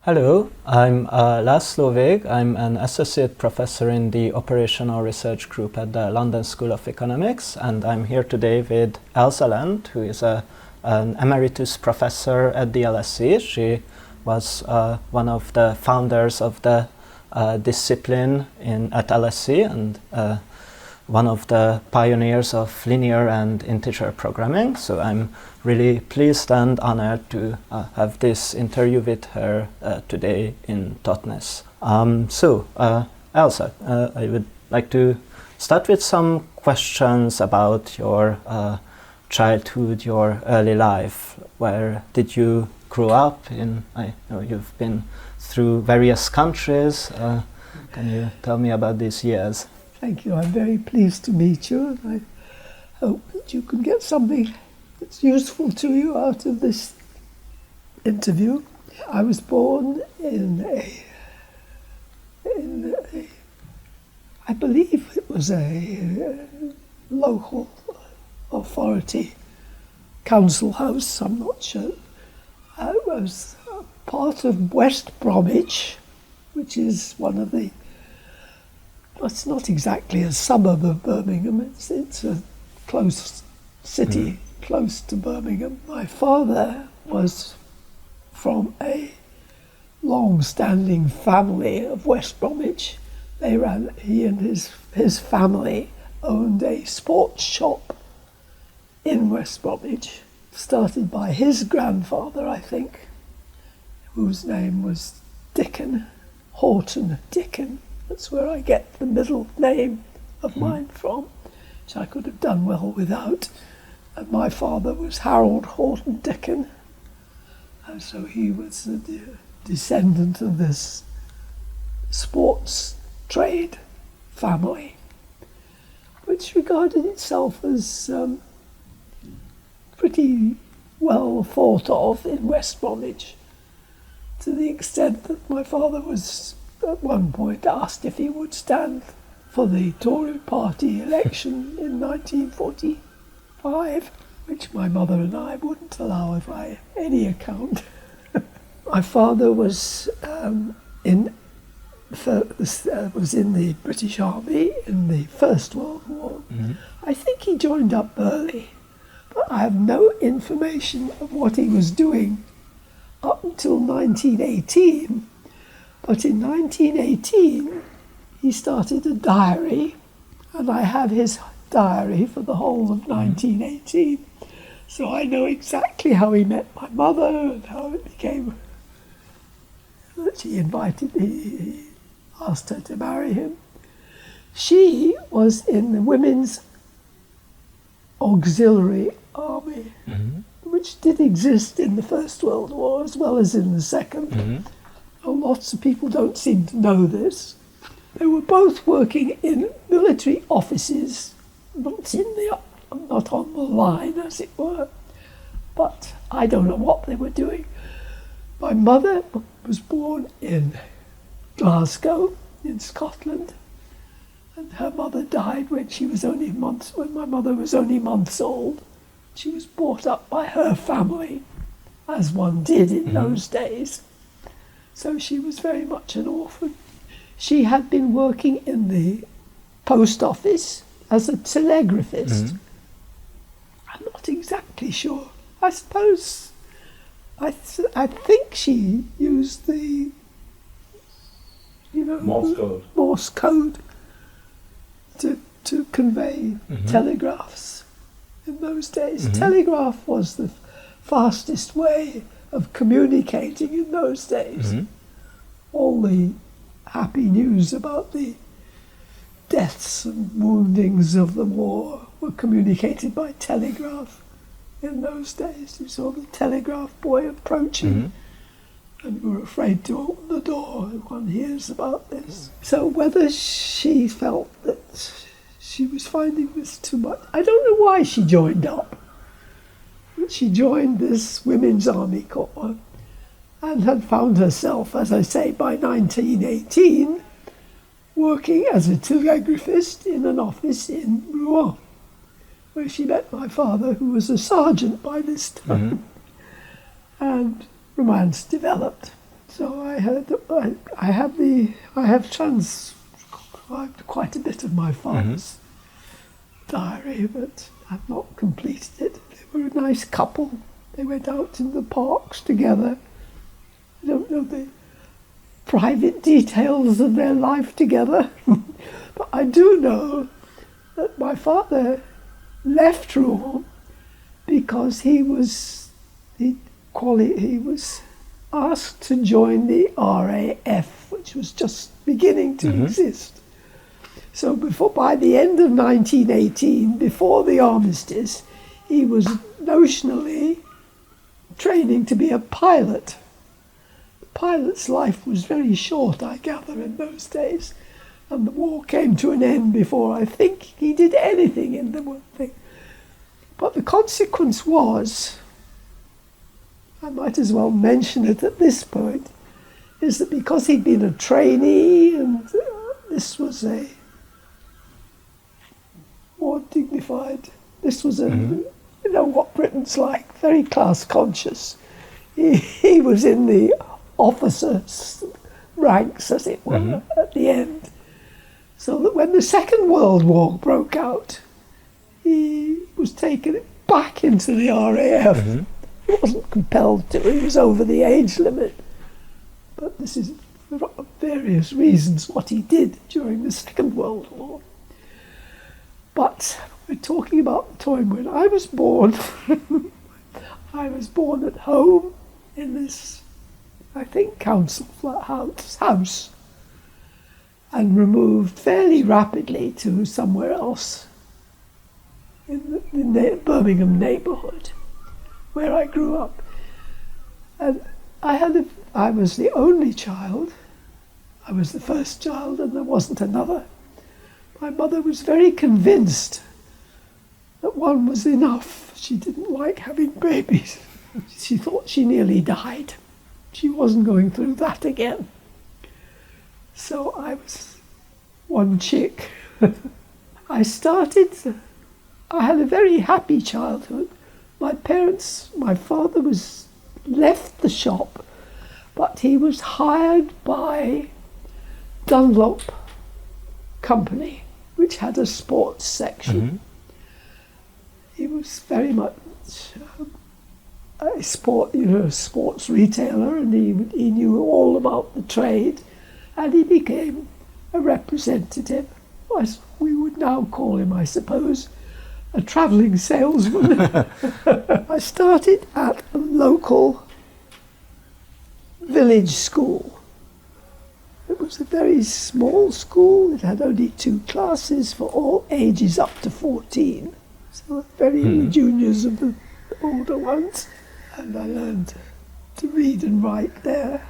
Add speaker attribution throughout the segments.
Speaker 1: Hello, I'm Laszlo Vegh. I'm an associate professor in the operational research group at the London School of Economics, and I'm here today with Ailsa Land, who is an emeritus professor at the LSE. She was one of the founders of the discipline at LSE and one of the pioneers of linear and integer programming. So I'm really pleased and honored to have this interview with her today in Totnes. Ailsa, I would like to start with some questions about your childhood, your early life. Where did you grow up in? I know you've been through various countries. Can you tell me about these years?
Speaker 2: Thank you. I'm very pleased to meet you. I hope that you can get something that's useful to you out of this interview. I was born in I believe it was a local authority council house, I'm not sure. I was part of West Bromwich, which is one of the it's not exactly a suburb of Birmingham, it's a close city, close to Birmingham. My father was from a long-standing family of West Bromwich. He and his family owned a sports shop in West Bromwich, started by his grandfather, I think, whose name was Dickon, Horton Dickon. That's where I get the middle name of mine from, which I could have done well without. And my father was Harold Horton Dickon, and so he was a descendant of this sports trade family, which regarded itself as pretty well thought of in West Bromwich, to the extent that my father was at one point asked if he would stand for the Tory party election in 1945, which my mother and I wouldn't allow by any account. My father was in the British Army in the First World War. I think he joined up early, but I have no information of what he was doing up until 1918. But in 1918, he started a diary, and I have his diary for the whole of 1918. So I know exactly how he met my mother and how it became that he asked her to marry him. She was in the Women's Auxiliary Army, which did exist in the First World War as well as in the Second. Lots of people don't seem to know this. They were both working in military offices, not on the line, as it were. But I don't know what they were doing. My mother was born in Glasgow, in Scotland, and her mother died when my mother was only months old. She was brought up by her family, as one did in those days. So she was very much an orphan. She had been working in the post office as a telegraphist. I'm not exactly sure. I suppose, I think she used the, Morse code to convey telegraphs in those days. Telegraph was the fastest way of communicating in those days. All the happy news about the deaths and woundings of the war were communicated by telegraph in those days. You saw the telegraph boy approaching and you were afraid to open the door, and one hears about this. So whether she felt that she was finding this too much, I don't know why she joined up. She joined this Women's Army Corps and had found herself, as I say, by 1918, working as a telegraphist in an office in Rouen, where she met my father, who was a sergeant by this time. And romance developed So I have transcribed quite a bit of my father's diary, but I've not completed it. They were a nice couple. They went out in the parks together. I don't know the private details of their life together, but I do know that my father left Rouen because he was asked to join the RAF, which was just beginning to exist. So by the end of 1918, before the armistice, he was notionally training to be a pilot. The pilot's life was very short, I gather, in those days, and the war came to an end before I think he did anything in the war thing. But the consequence was, I might as well mention it at this point, is that because he'd been a trainee and this was a more dignified, this was a, you know what Britain's like, very class conscious. He was in the officers' ranks, as it were, at the end. So that when the Second World War broke out, he was taken back into the RAF. He wasn't compelled to, he was over the age limit. But this is, for various reasons, what he did during the Second World War. But we're talking about the time when I was born. I was born at home in this, I think, council flat house, and removed fairly rapidly to somewhere else in the Birmingham neighbourhood where I grew up. And I was the only child. I was the first child, and there wasn't another. My mother was very convinced that one was enough. She didn't like having babies. She thought she nearly died. She wasn't going through that again. So I was one chick. I had a very happy childhood. My father left the shop, but he was hired by Dunlop Company, which had a sports section. He was very much a sports retailer, and he knew all about the trade, and he became a representative, as we would now call him, I suppose, a travelling salesman. I started at a local village school. It was a very small school. It had only 2 classes for all ages up to 14. So very juniors of the older ones. And I learned to read and write there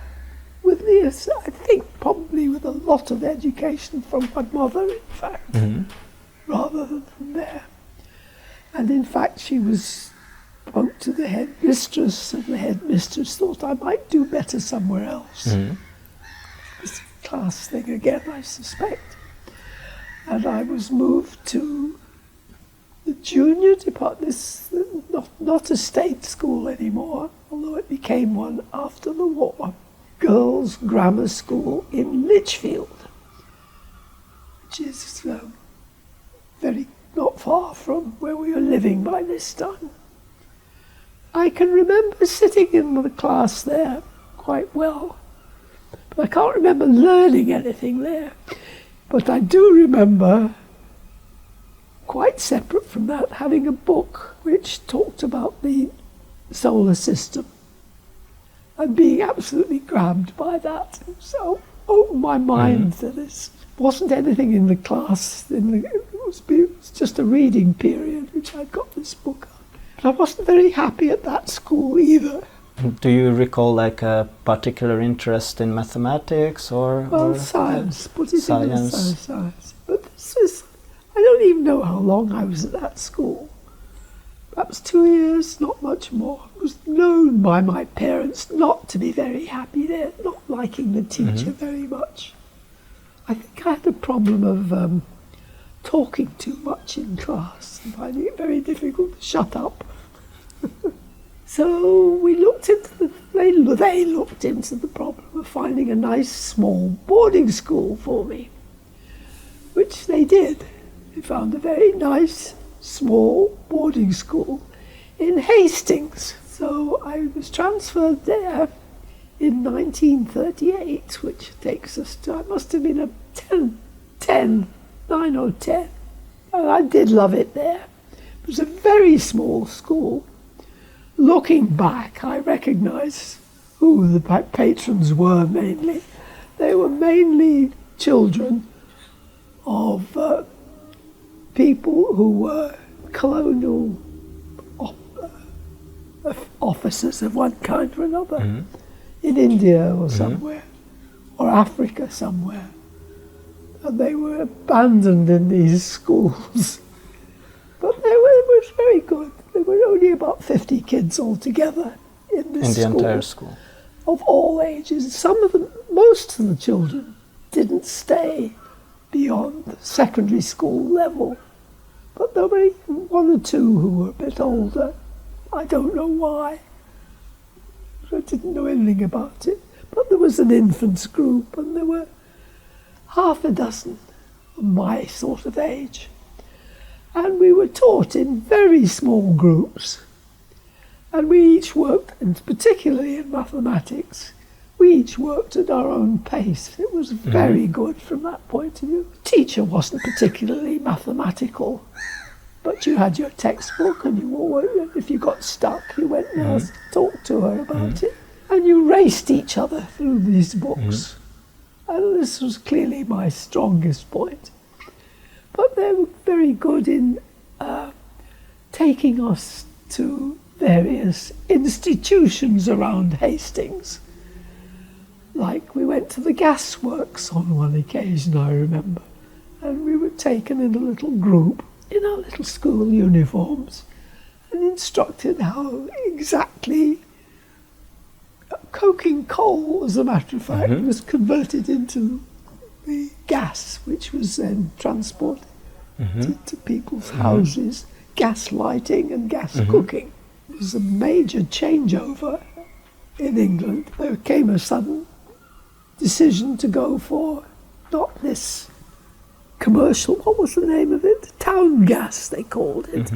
Speaker 2: with this, I think probably with a lot of education from my mother, in fact, rather than from there. And in fact, she spoke to the headmistress, and the headmistress thought I might do better somewhere else. It's a class thing again, I suspect. And I was moved to the junior department, not a state school anymore, although it became one after the war, girls' grammar school in Lichfield, which is very not far from where we were living by this time. I can remember sitting in the class there quite well, but I can't remember learning anything there. But I do remember, quite separate from that, having a book which talked about the solar system and being absolutely grabbed by that. So opened my mind to this. Wasn't anything in the class. It was just a reading period which I got this book on. But I wasn't very happy at that school either.
Speaker 1: Do you recall like a particular interest in mathematics or
Speaker 2: science? Put it
Speaker 1: science.
Speaker 2: In science. But this is, I don't even know how long I was at that school. Perhaps 2 years, not much more. I was known by my parents not to be very happy there, not liking the teacher very much. I think I had a problem of talking too much in class and finding it very difficult to shut up. So we looked into they looked into the problem of finding a nice small boarding school for me, which they did. They found a very nice small boarding school in Hastings. So I was transferred there in 1938, which takes us to, I must have been a 9 or 10. And I did love it there. It was a very small school. Looking back, I recognise who the patrons were mainly. They were mainly children of people who were colonial officers of one kind or another, in India or somewhere, or Africa somewhere. And they were abandoned in these schools. But it was very good. There were only about 50 kids altogether in this school.
Speaker 1: In the entire school?
Speaker 2: Of all ages. Most of the children didn't stay beyond the secondary school level. But there were one or two who were a bit older. I don't know why. I didn't know anything about it. But there was an infants group, and there were half a dozen of my sort of age. And we were taught in very small groups. And we each worked, and particularly in mathematics, we each worked at our own pace. It was very good from that point of view. The teacher wasn't particularly mathematical, but you had your textbook, and if you got stuck, you went and talked to her about it. And you raced each other through these books. And this was clearly my strongest point. But they were very good in taking us to various institutions around Hastings. Like we went to the gasworks on one occasion, I remember. And we were taken in a little group in our little school uniforms and instructed how exactly coking coal, as a matter of fact, was converted into the gas, which was then transported to people's houses, gas lighting and gas cooking. It was a major changeover in England. There came a sudden decision to go for not this commercial, what was the name of it? Town gas, they called it.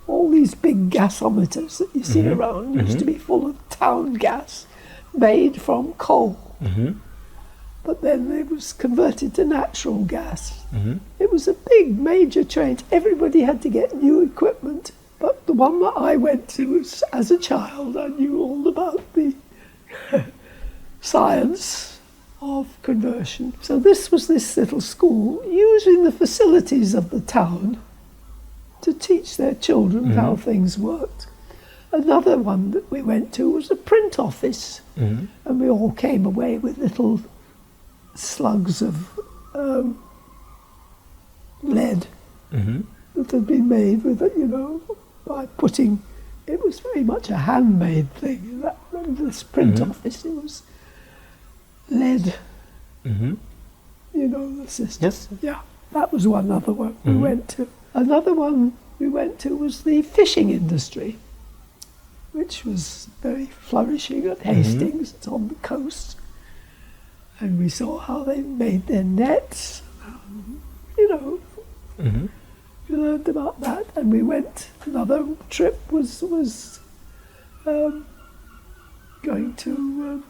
Speaker 2: All these big gasometers that you see around used to be full of town gas made from coal. But then it was converted to natural gas. It was a big, major change. Everybody had to get new equipment. But the one that I went to, was, as a child, I knew all about the science of conversion. So this was this little school, using the facilities of the town to teach their children how things worked. Another one that we went to was a print office, and we all came away with little slugs of lead that had been made with it, by putting, it was very much a handmade thing. This print office, it was lead, the system.
Speaker 1: Yes.
Speaker 2: Yeah, that was one other one we went to. Another one we went to was the fishing industry, which was very flourishing at Hastings. It's on the coast. And we saw how they made their nets, we learned about that. And we went, another trip was going to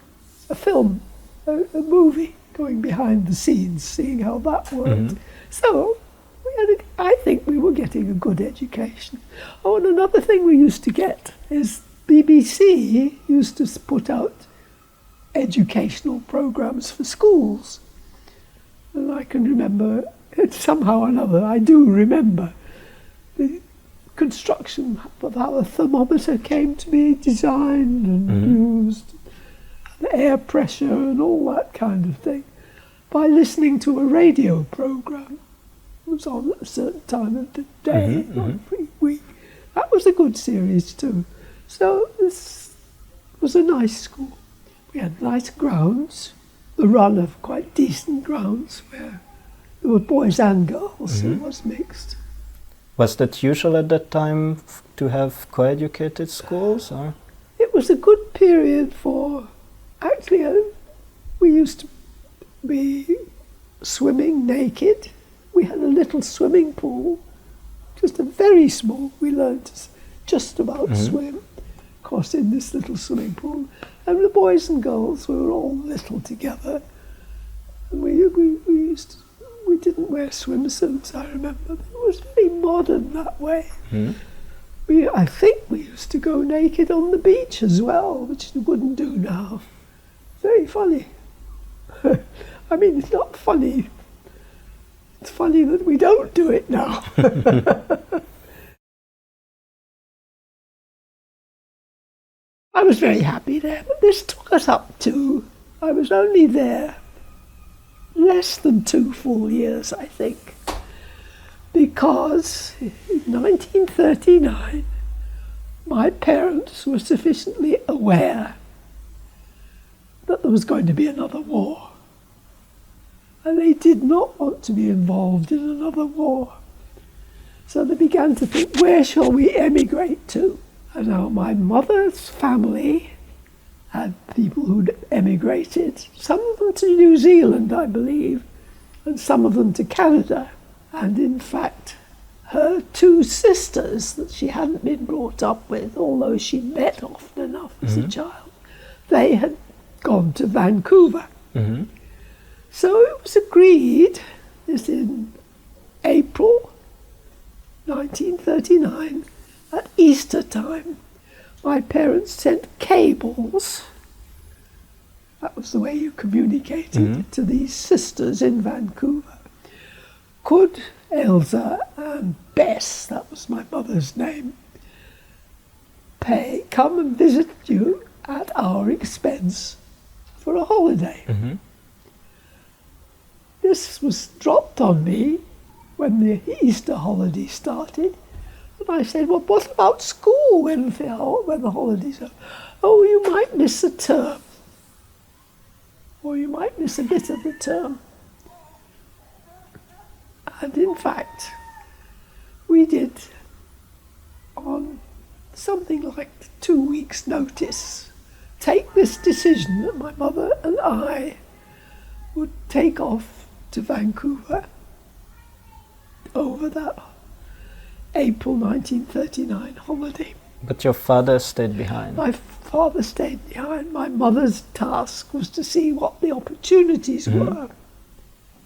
Speaker 2: a film, a movie, going behind the scenes, seeing how that worked. So I think we were getting a good education. Oh, and another thing we used to get is BBC used to put out educational programs for schools. And I can remember, somehow or another, I do remember the construction of how a thermometer came to be designed and used, the air pressure and all that kind of thing, by listening to a radio program. It was on at a certain time of the day, not every week. That was a good series too. So this was a nice school. We had nice grounds, the run of quite decent grounds where there were boys and girls, so it was mixed.
Speaker 1: Was that usual at that time to have co-educated schools? Or?
Speaker 2: It was a good period for, actually, we used to be swimming naked. We had a little swimming pool, just a very small. We learned to just about swim, of course, in this little swimming pool. And the boys and girls, we were all little together. And we didn't wear swimsuits, I remember. It was very modern that way. I think we used to go naked on the beach as well, which you wouldn't do now. Very funny. I mean, it's not funny. It's funny that we don't do it now. I was very happy there, but this took us up to, I was only there less than 2 full years, I think, because in 1939 my parents were sufficiently aware that there was going to be another war, and they did not want to be involved in another war. So they began to think, where shall we emigrate to? And now my mother's family had people who'd emigrated, some of them to New Zealand, I believe, and some of them to Canada. And in fact, her 2 sisters that she hadn't been brought up with, although she met often enough as a child, they had gone to Vancouver. So it was agreed, this in April 1939, at Easter time, my parents sent cables. That was the way you communicated to these sisters in Vancouver. Could Ailsa and Bess, that was my mother's name, come and visit you at our expense for a holiday? This was dropped on me when the Easter holiday started. And I said, well, what about school when the holidays are? Oh, you might miss a term. Or you might miss a bit of the term. And in fact, we did, on something like 2 weeks' notice, take this decision that my mother and I would take off to Vancouver over that April 1939 holiday.
Speaker 1: But your father stayed behind.
Speaker 2: My father stayed behind. My mother's task was to see what the opportunities were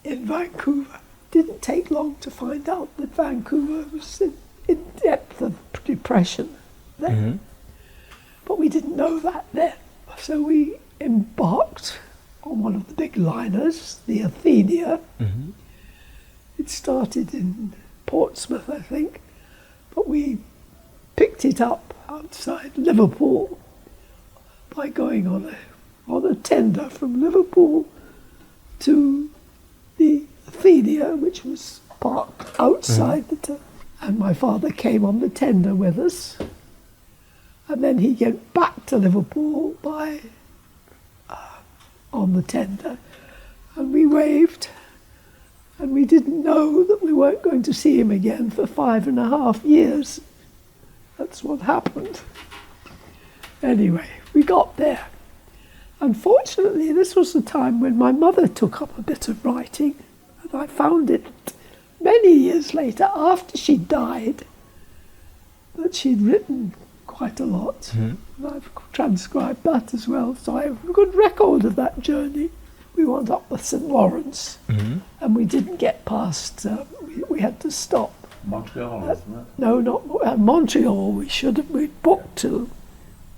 Speaker 2: in Vancouver. Didn't take long to find out that Vancouver was in depth of depression then. But we didn't know that then. So we embarked on one of the big liners, the Athenia. It started in Portsmouth, I think, but we picked it up outside Liverpool by going on a tender from Liverpool to the Athenia, which was parked outside the tender. And my father came on the tender with us, and then he went back to Liverpool on the tender, and we waved. And we didn't know that we weren't going to see him again for 5.5 years. That's what happened. Anyway, we got there. Unfortunately, this was the time when my mother took up a bit of writing, and I found it many years later, after she died, that she'd written quite a lot. And I've transcribed that as well, so I have a good record of that journey. We went up with St. Lawrence, and we didn't get past, we had to stop.
Speaker 3: Montreal, isn't it?
Speaker 2: No, not Montreal, we'd booked to,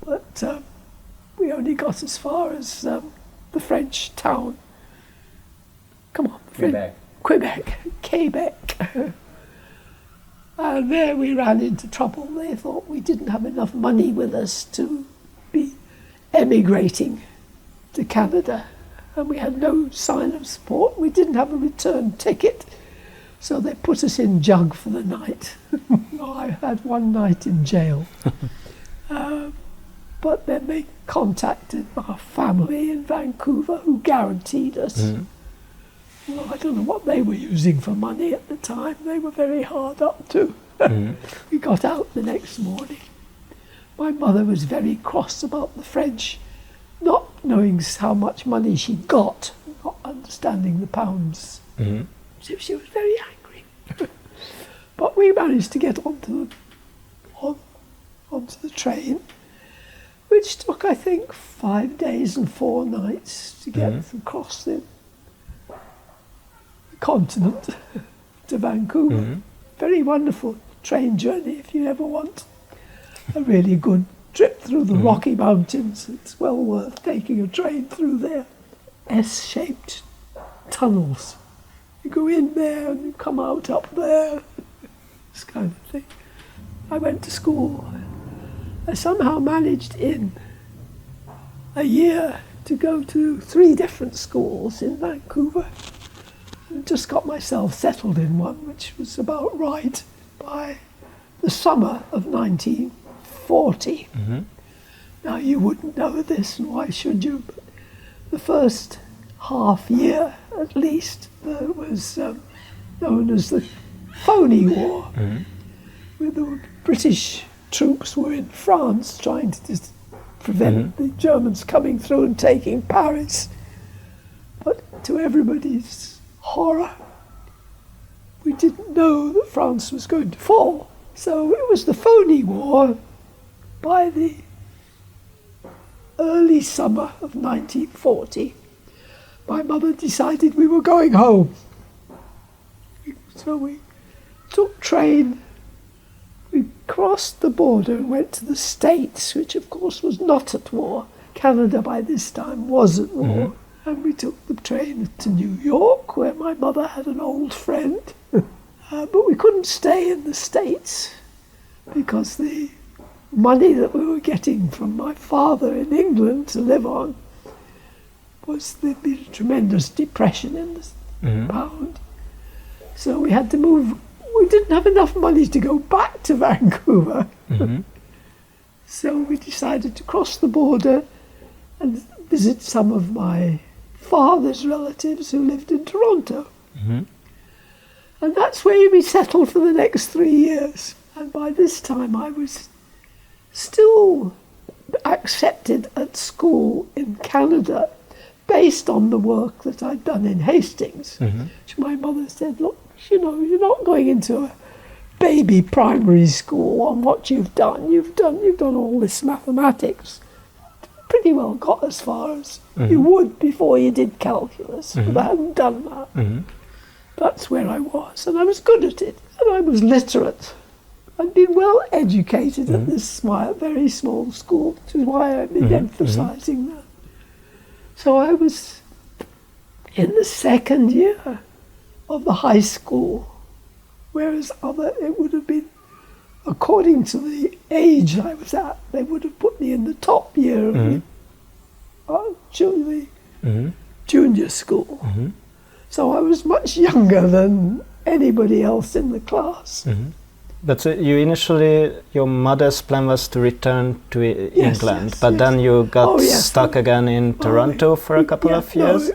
Speaker 2: but we only got as far as the French town. Come on. Quebec. And there we ran into trouble. They thought we didn't have enough money with us to be emigrating to Canada. And we had no sign of support. We didn't have a return ticket. So they put us in Jug for the night. I had one night in jail. But then they contacted our family in Vancouver who guaranteed us. Well, I don't know what they were using for money at the time. They were very hard up to. We got out the next morning. My mother was very cross about the French, not knowing how much money she got, not understanding the pounds.
Speaker 1: Mhm.
Speaker 2: So she was very angry. But we managed to get onto the train, which took, I think, 5 days and 4 nights to get across the continent to Vancouver. Very wonderful train journey if you ever want a really good trip through the Rocky Mountains. It's well worth taking a train through there. S-shaped tunnels. You go in there and you come out up there. This kind of thing. I went to school. I somehow managed in a year to go to 3 different schools in Vancouver. And just got myself settled in one, which was about right by the summer of 1940. Now, you wouldn't know this, and why should you? But the first half year, at least, was known as the Phony War, where the British troops were in France trying to prevent the Germans coming through and taking Paris. But to everybody's horror, we didn't know that France was going to fall. So it was the Phony War. By the early summer of 1940, my mother decided we were going home. So we took train, we crossed the border and went to the States, which of course was not at war. Canada by this time was at war. And we took the train to New York, where my mother had an old friend. But we couldn't stay in the States because the money that we were getting from my father in England to live on was there'd been a tremendous depression in the pound. So we had to move. We didn't have enough money to go back to Vancouver. So we decided to cross the border and visit some of my father's relatives who lived in Toronto. And that's where we settled for the next 3 years. And by this time I was still accepted at school in Canada based on the work that I'd done in Hastings. My mother said, look, you know, you're not going into a baby primary school on what you've done. You've done all this mathematics. Pretty well got as far as you would before you did calculus, but I hadn't done that. That's where I was, and I was good at it, and I was literate. I'd been well educated at this very small school, which is why I've been emphasising that. So I was in the second year of the high school, whereas it would have been, according to the age I was at, they would have put me in the top year of the junior school. So I was much younger than anybody else in the class.
Speaker 1: But your mother's plan was to return to England, but then you got stuck again in Toronto for a couple of years?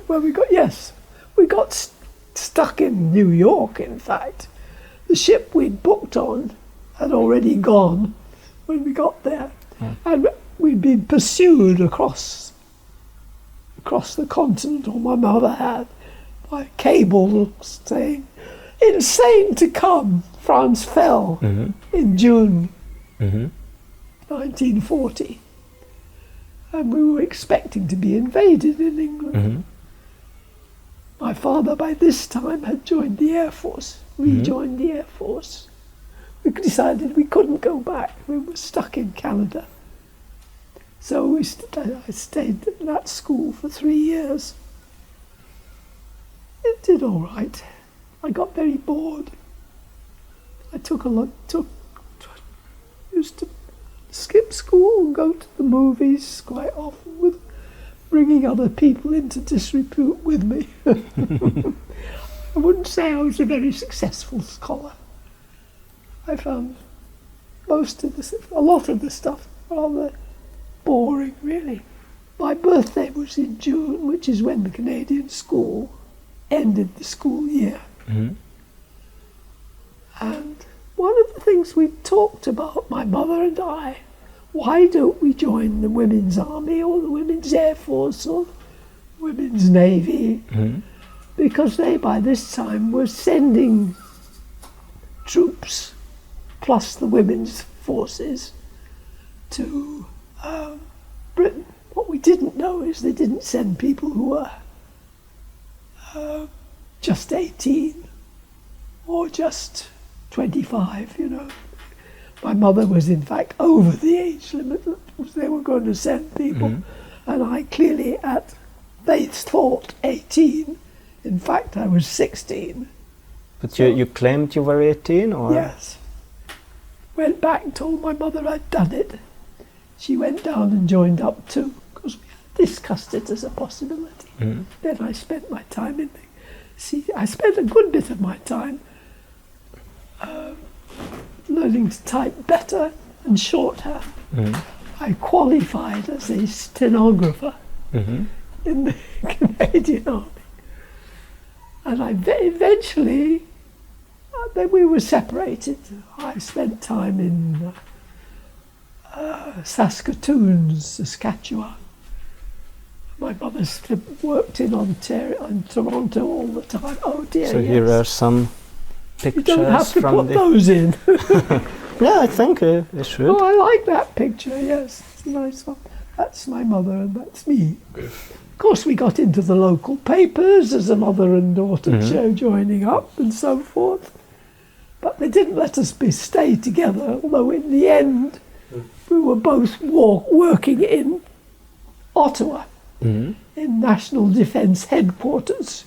Speaker 2: We got stuck in New York, in fact. The ship we'd booked on had already gone when we got there. And we'd been pursued across the continent, or my mother had, by cable saying, insane to come. France fell in June 1940. And we were expecting to be invaded in England. My father, by this time, had joined the Air Force, rejoined the Air Force. We decided we couldn't go back. We were stuck in Canada. So I stayed in that school for 3 years. It did all right. I got very bored. I used to skip school and go to the movies quite often, with bringing other people into disrepute with me. I wouldn't say I was a very successful scholar. I found a lot of the stuff rather boring, really. My birthday was in June, which is when the Canadian school ended the school year. And one of the things we talked about, my mother and I, why don't we join the Women's Army or the Women's Air Force or Women's Navy? Because they, by this time, were sending troops, plus the women's forces, to Britain. What we didn't know is they didn't send people who were just 18 or just 25, you know. My mother was in fact over the age limit that they were going to send people, and I clearly they thought 18. In fact, I was 16.
Speaker 1: But so you claimed you were 18, or?
Speaker 2: Yes. Went back and told my mother I'd done it. She went down and joined up too, because we discussed it as a possibility. Then I spent my time in I spent a good bit of my time learning to type better and shorthand. I qualified as a stenographer in the Canadian Army. And eventually, then we were separated. I spent time in Saskatoon, Saskatchewan. My mother worked in Ontario and Toronto all the time. Oh dear,
Speaker 1: so
Speaker 2: yes.
Speaker 1: Here are some pictures.
Speaker 2: You don't have to
Speaker 1: from
Speaker 2: put those in.
Speaker 1: Yeah, I think it should.
Speaker 2: Oh, I like that picture, yes. It's a nice one. That's my mother and that's me. Of course, we got into the local papers as a mother and daughter show joining up and so forth. But they didn't let us stay together, although in the end we were both working in Ottawa, in National Defence Headquarters.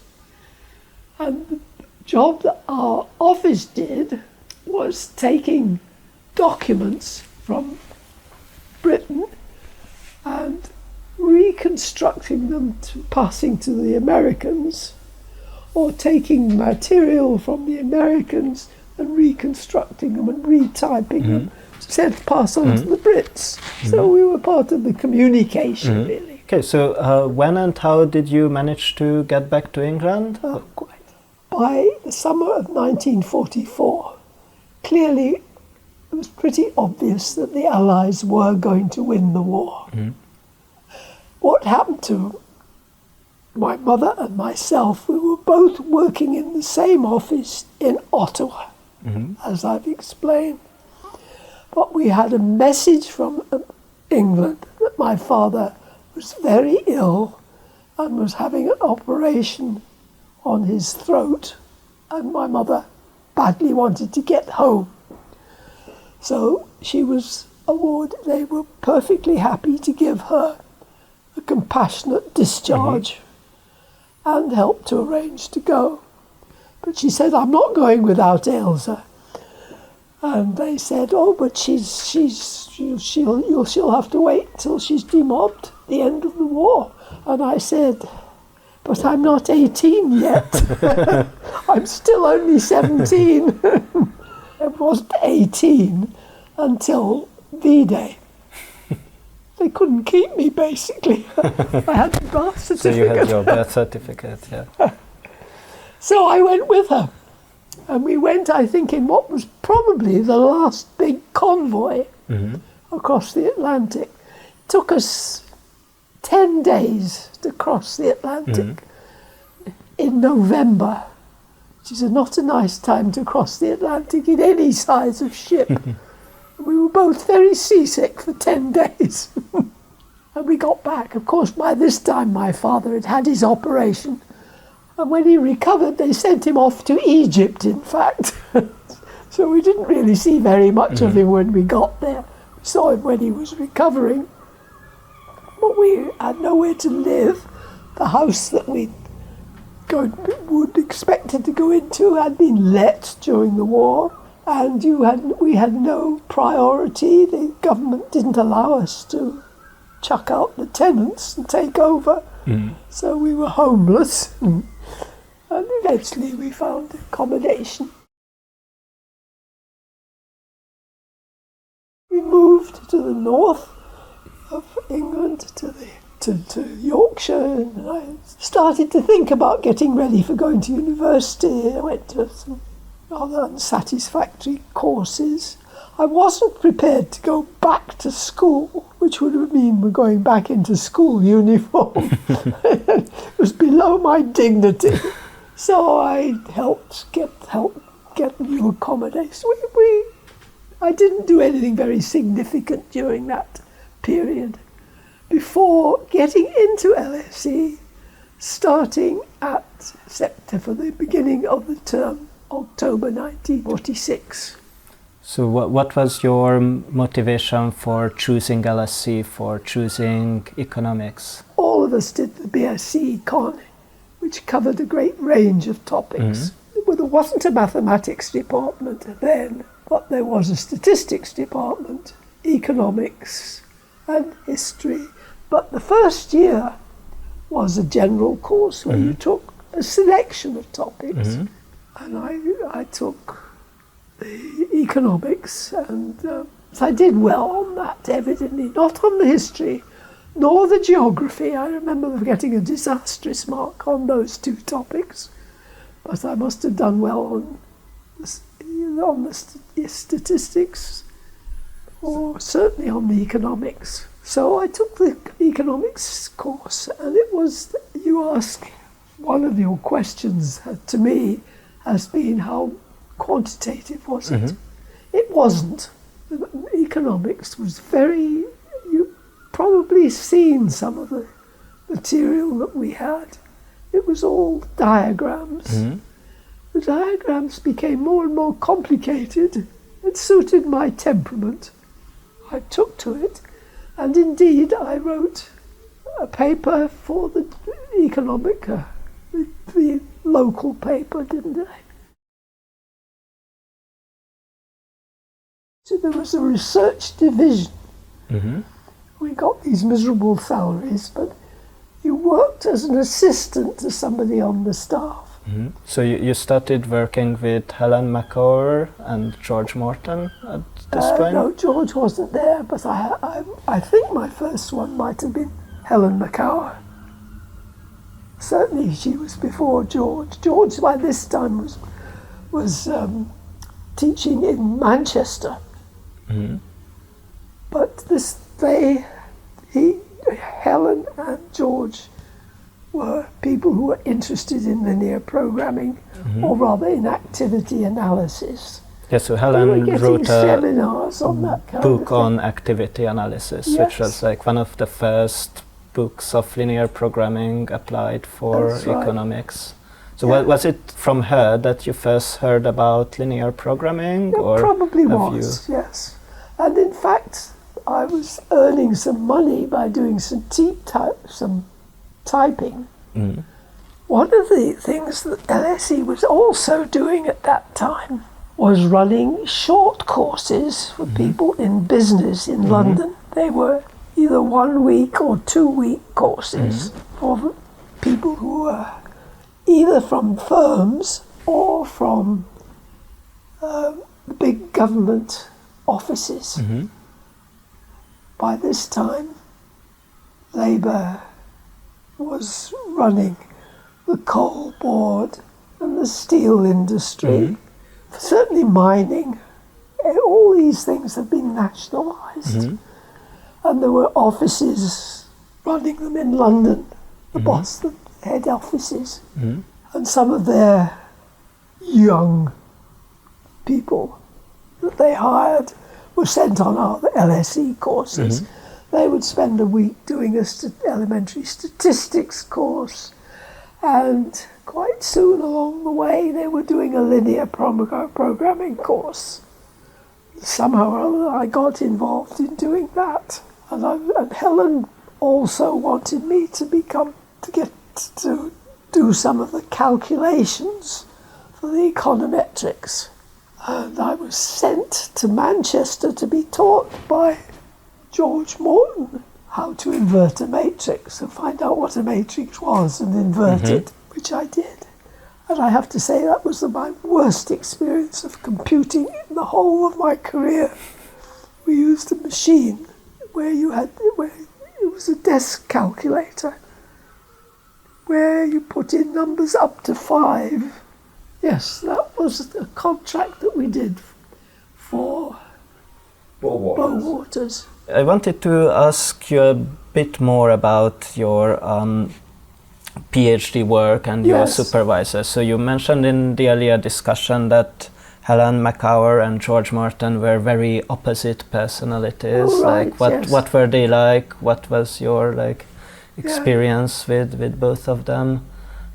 Speaker 2: And the job that our office did was taking documents from Britain and reconstructing them, passing to the Americans, or taking material from the Americans and reconstructing them and retyping them to pass on to the Brits. So we were part of the communication, really.
Speaker 1: Okay, so when and how did you manage to get back to England?
Speaker 2: Quite. By the summer of 1944, clearly it was pretty obvious that the Allies were going to win the war. What happened to my mother and myself, we were both working in the same office in Ottawa, as I've explained. But we had a message from England that my father was very ill and was having an operation on his throat, and my mother badly wanted to get home. So she was awarded, they were perfectly happy to give her a compassionate discharge and help to arrange to go. But she said, I'm not going without Ailsa. And they said, oh, but she'll have to wait till she's demobbed, the end of the war. And I said, but I'm not 18 yet. I'm still only 17. I wasn't 18 until V-Day. They couldn't keep me, basically. I had the birth certificate.
Speaker 1: So you had your birth certificate, yeah.
Speaker 2: So I went with her. And we went, I think, in what was probably the last big convoy across the Atlantic. It took us 10 days to cross the Atlantic in November, which is not a nice time to cross the Atlantic in any size of ship. We were both very seasick for 10 days. And we got back. Of course, by this time, my father had had his operation. And when he recovered, they sent him off to Egypt, in fact. So we didn't really see very much of him when we got there. We saw him when he was recovering. But we had nowhere to live. The house that we expected to go into had been let during the war. And we had no priority. The government didn't allow us to chuck out the tenants and take over. So we were homeless. And eventually we found accommodation. We moved to the north of England, to Yorkshire, and I started to think about getting ready for going to university. I went to some rather unsatisfactory courses. I wasn't prepared to go back to school, which would have mean we're going back into school uniform. It was below my dignity. So I helped get new accommodation. I didn't do anything very significant during that period. Before getting into LSE, starting at for the beginning of the term, October 1946.
Speaker 1: So what was your motivation for choosing LSE, for choosing economics?
Speaker 2: All of us did the BSc Econ, which covered a great range of topics. Well, there wasn't a mathematics department then, but there was a statistics department, economics and history. But the first year was a general course where you took a selection of topics. And I took the economics, and so I did well on that, evidently. Not on the history, nor the geography. I remember getting a disastrous mark on those two topics. But I must have done well on the statistics, or certainly on the economics. So I took the economics course, and it was, you ask, one of your questions to me has been how quantitative was it? It wasn't. Economics was very, you've probably seen some of the material that we had. It was all diagrams. The diagrams became more and more complicated. It suited my temperament. I took to it, and indeed I wrote a paper for the economic, the local paper, didn't I? So there was a research division. We got these miserable salaries, but you worked as an assistant to somebody on the staff.
Speaker 1: So you started working with Helen Micawber and George Morton at this point?
Speaker 2: No, George wasn't there, but I think my first one might have been Helen Micawber. Certainly she was before George. George by this time was teaching in Manchester. But Helen and George were people who were interested in linear programming, or rather in activity analysis.
Speaker 1: Yes, so Helen wrote
Speaker 2: seminars on that kind
Speaker 1: book
Speaker 2: of thing.
Speaker 1: on activity analysis, which was like one of the first books of linear programming applied for economics. So was it from her that you first heard about linear programming?
Speaker 2: It
Speaker 1: or
Speaker 2: probably was, yes. And in fact, I was earning some money by doing some typing. One of the things that LSE was also doing at that time was running short courses for people in business in London. They were either 1 week or 2 week courses for people who were either from firms or from big government offices. By this time, Labour was running the coal board and the steel industry, certainly mining. All these things have been nationalised. And there were offices running them in London, the head offices. And some of their young people that they hired were sent on our LSE courses. They would spend a week doing a elementary statistics course, and quite soon along the way they were doing a linear programming course. Somehow or other I got involved in doing that, and Helen also wanted me to get to do some of the calculations for the econometrics. And I was sent to Manchester to be taught by George Morton how to invert a matrix and find out what a matrix was and invert it, which I did. And I have to say that was my worst experience of computing in the whole of my career. We used a machine where it was a desk calculator where you put in numbers up to 5. Yes, that was a contract that we did for low waters.
Speaker 1: I wanted to ask you a bit more about your PhD work and your supervisor. So you mentioned in the earlier discussion that Helen Micawber and George Martin were very opposite personalities.
Speaker 2: Oh, right,
Speaker 1: what were they like? What was your experience with both of them?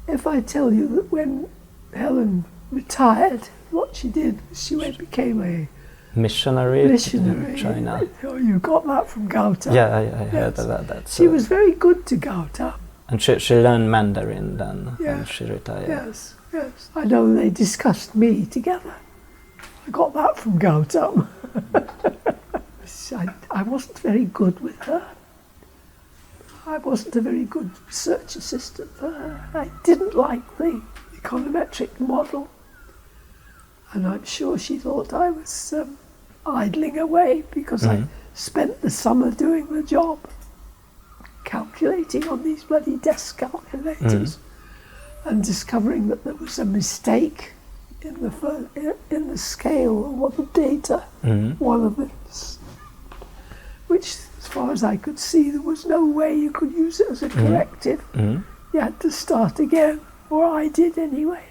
Speaker 2: If I tell you that when Helen retired, what she did was she became a missionary
Speaker 1: in China.
Speaker 2: Oh, you got that from Gautam.
Speaker 1: Yeah, I heard about that.
Speaker 2: She was very good to Gautam.
Speaker 1: And she learned Mandarin then when she retired.
Speaker 2: Yes. I know they discussed me together. I got that from Gautam. I wasn't very good with her. I wasn't a very good research assistant for her. I didn't like the econometric model. And I'm sure she thought I was idling away because I spent the summer doing the job, calculating on these bloody desk calculators and discovering that there was a mistake in the scale of what the data, one of them, which as far as I could see there was no way you could use it as a corrective. You had to start again, or I did anyway.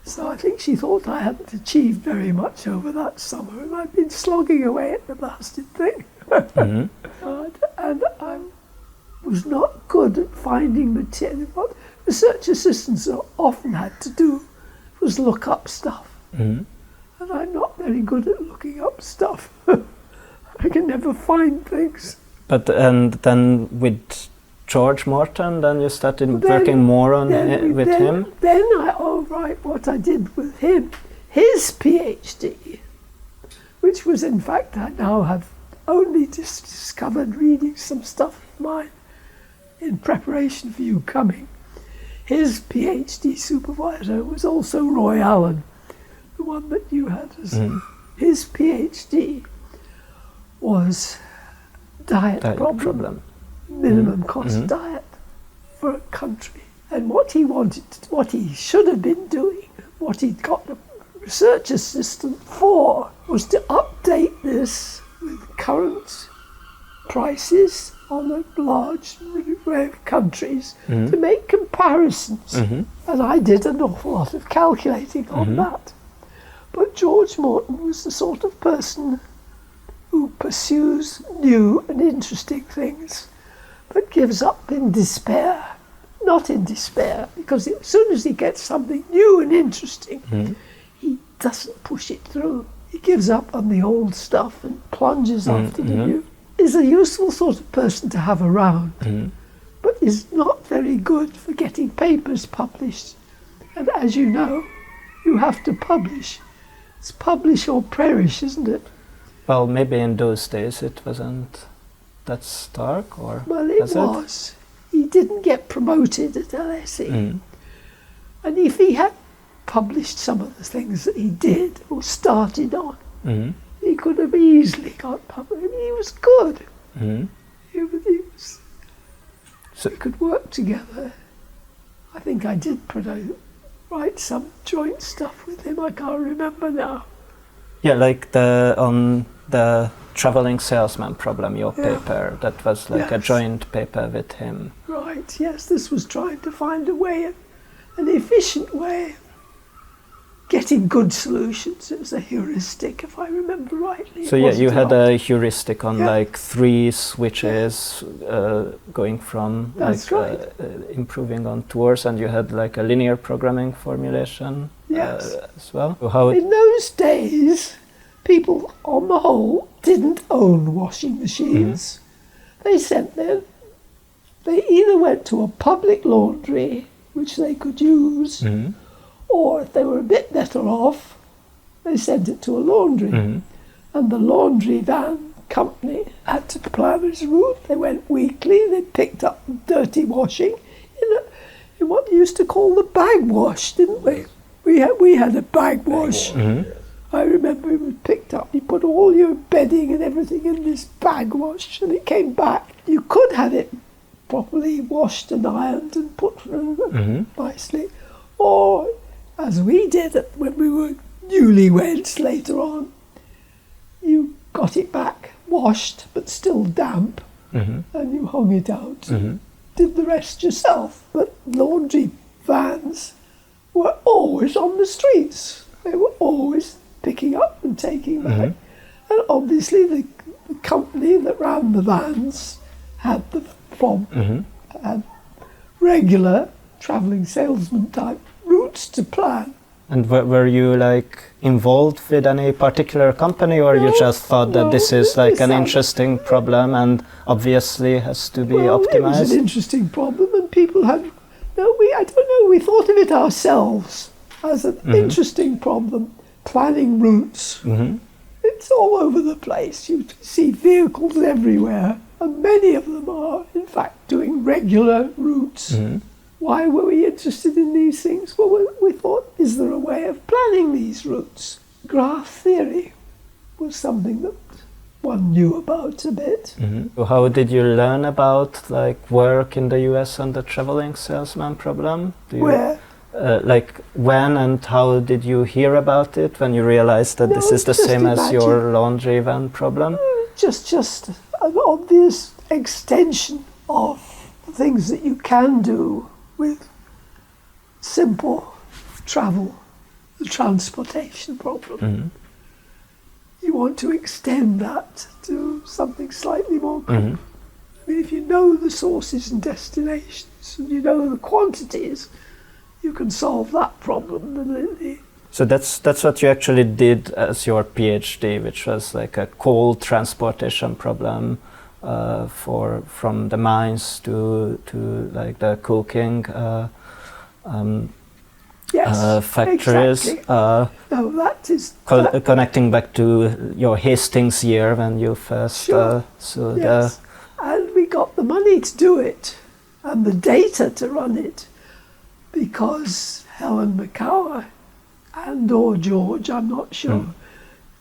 Speaker 2: So I think she thought I hadn't achieved very much over that summer, and I'd been slogging away at the bastard thing. And I was not good at finding material. What research assistants often had to do was look up stuff. And I'm not very good at looking up stuff. I can never find things.
Speaker 1: But and then with George Martin, then you started working more on with him?
Speaker 2: Then what I did with him, his PhD, which was in fact I now have only just discovered reading some stuff of mine in preparation for you coming. His PhD supervisor was also Roy Allen, the one that you had as his PhD was diet problem. Minimum cost diet for a country. And what he should have been doing, what he'd got a research assistant for, was to update this with current prices on a large array of countries to make comparisons. And I did an awful lot of calculating on that. But George Martin was the sort of person who pursues new and interesting things, but gives up in despair. Not in despair, because as soon as he gets something new and interesting, he doesn't push it through. He gives up on the old stuff and plunges after the new. Is a useful sort of person to have around, but is not very good for getting papers published. And as you know, you have to publish. It's publish or perish, isn't it?
Speaker 1: Well, maybe in those days it wasn't that stark, or
Speaker 2: well, it was. He didn't get promoted at LSE. And if he had published some of the things that he did or started on, he could have easily got published. He was good. So we could work together. I think I did write some joint stuff with him. I can't remember now.
Speaker 1: Yeah, like on the traveling salesman problem, your paper, that was like a joint paper with him.
Speaker 2: Right, yes, this was trying to find a way, an efficient way of getting good solutions. It was a heuristic, if I remember rightly.
Speaker 1: So you had a heuristic on like 3 switches going from improving on tours, and you had like a linear programming formulation as well.
Speaker 2: In those days, people on the whole didn't own washing machines. They either went to a public laundry, which they could use, or if they were a bit better off, they sent it to a laundry. And the laundry van company had to plan its route. They went weekly, they picked up dirty washing in what they used to call the bag wash, didn't we? We had a bag wash. I remember it was picked up. You put all your bedding and everything in this bag wash, and it came back. You could have it properly washed and ironed and put nicely, or as we did when we were newlyweds later on, you got it back washed but still damp, and you hung it out. Did the rest yourself. But laundry vans were always on the streets. They were always picking up and taking back. And obviously the company that ran the vans had had regular travelling salesman type routes to plan.
Speaker 1: And were you like involved with any particular company, or you just thought that this is like an interesting problem and obviously has to be optimized?
Speaker 2: It was an interesting problem, and people had I don't know, we thought of it ourselves as an interesting problem. Planning routes. It's all over the place. You see vehicles everywhere, and many of them are, in fact, doing regular routes. Why were we interested in these things? Well, we thought, is there a way of planning these routes? Graph theory was something that one knew about a bit.
Speaker 1: How did you learn about like work in the US and the traveling salesman problem?
Speaker 2: Where?
Speaker 1: Like when and how did you hear about it when you realized that this is the same as your laundry van problem?
Speaker 2: Just an obvious extension of things that you can do with simple travel, the transportation problem. You want to extend that to something slightly more complex. I mean, if you know the sources and destinations and you know the quantities, you can solve that problem.
Speaker 1: So that's what you actually did as your PhD, which was like a coal transportation problem from the mines to like the coking factories.
Speaker 2: Exactly. That is
Speaker 1: connecting back to your Hastings year when you first
Speaker 2: and we got the money to do it and the data to run it, because Helen Micawber or George, I'm not sure,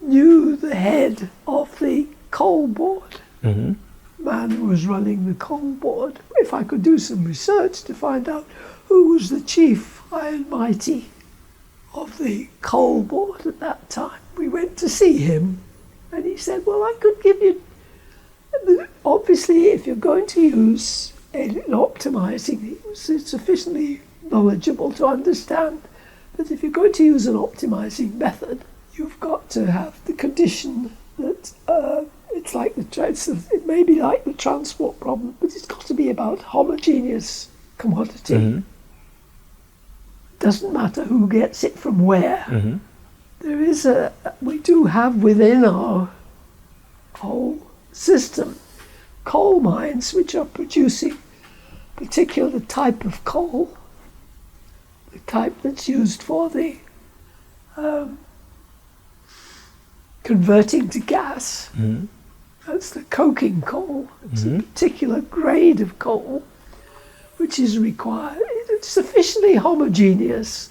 Speaker 2: knew the head of the coal board. Man who was running the coal board. If I could do some research to find out who was the chief high and mighty of the coal board at that time, we went to see him, and he said, well, I could give you, obviously if you're going to use an optimizing, he was sufficiently knowledgeable to understand that if you're going to use an optimizing method, you've got to have the condition that it's like it may be like the transport problem, but it's got to be about homogeneous commodity. Doesn't matter who gets it from where. There is we do have within our whole system coal mines which are producing a particular type of coal, the type that's used for the converting to gas. That's the coking coal. It's a particular grade of coal which is required. It's sufficiently homogeneous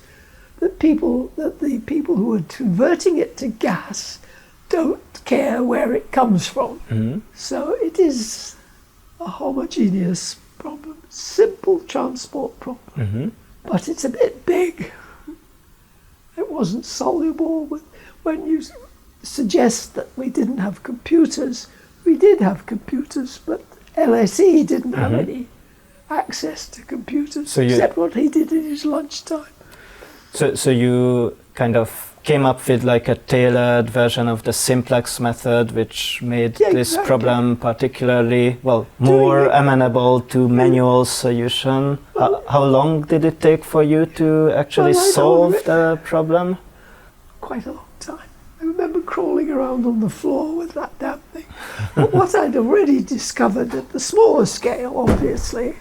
Speaker 2: that the people who are converting it to gas don't care where it comes from. So it is a homogeneous problem, simple transport problem, but it's a bit big. It wasn't soluble. When you suggest that we didn't have computers, we did have computers, but LSE didn't have any access to computers except what he did in his lunchtime.
Speaker 1: So you kind of came up with like a tailored version of the simplex method, which made this problem particularly, more amenable to manual solution. How long did it take for you to actually solve the problem?
Speaker 2: Quite a long time. I remember crawling around on the floor with that damn thing. But what I'd already discovered at the smaller scale, obviously,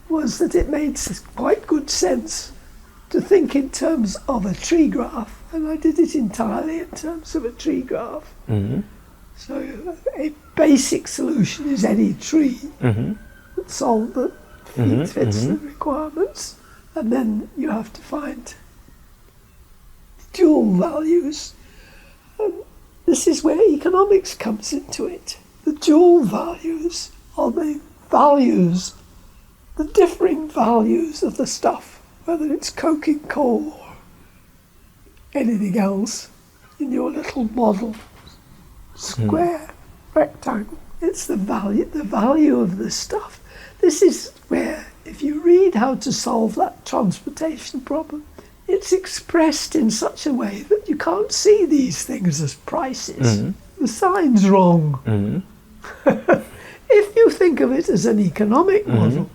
Speaker 2: was that it made quite good sense to think in terms of a tree graph, and I did it entirely in terms of a tree graph. So a basic solution is any tree that fits the requirements, and then you have to find dual values. And this is where economics comes into it. The dual values are the values, the differing values of the stuff, whether it's coking coal or anything else in your little model, square, rectangle. It's the value of the stuff. This is where, if you read how to solve that transportation problem, it's expressed in such a way that you can't see these things as prices.
Speaker 1: Mm-hmm.
Speaker 2: The sign's wrong.
Speaker 1: Mm-hmm.
Speaker 2: If you think of it as an economic model,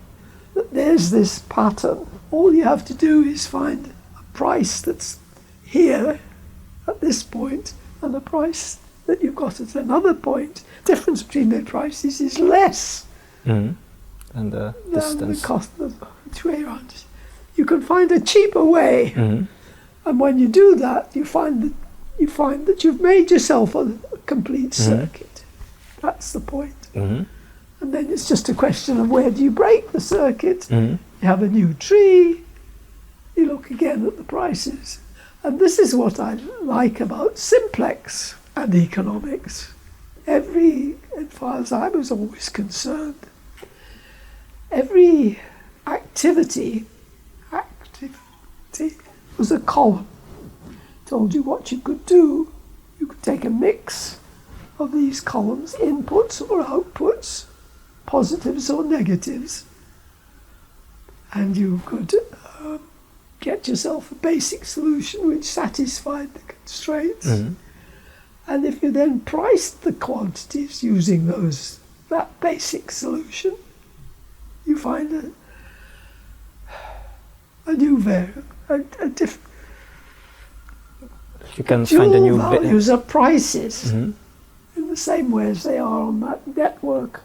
Speaker 2: that there's this pattern, all you have to do is find a price that's here at this point and a price that you've got at another point. Difference between their prices is less
Speaker 1: And the distance.
Speaker 2: than the cost of which way around. You can find a cheaper way, and when you do that, you find that you've made yourself a complete circuit. That's the point. And then it's just a question of where do you break the circuit. You have a new tree, you look again at the prices. And this is what I like about simplex and economics. As far as I was always concerned, every activity was a column. Told you what you could do. You could take a mix of these columns, inputs or outputs, positives or negatives, and you could get yourself a basic solution which satisfied the constraints. And if you then priced the quantities using that basic solution, you find a new variable, a different.
Speaker 1: You can find a new
Speaker 2: values of prices in the same way as they are on that network.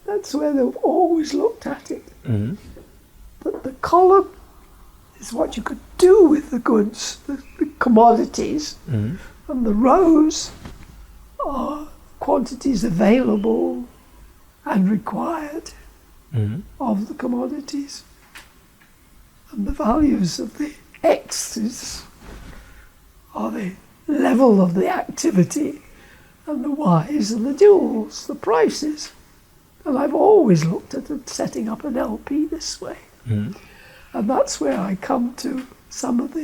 Speaker 2: That's where they've always looked at it. But the column is what you could do with the goods, the commodities, and the rows are quantities available and required of the commodities. And the values of the x's are the level of the activity, and the y's are the duals, the prices. And I've always looked at it, setting up an LP this way. And that's where I come to some of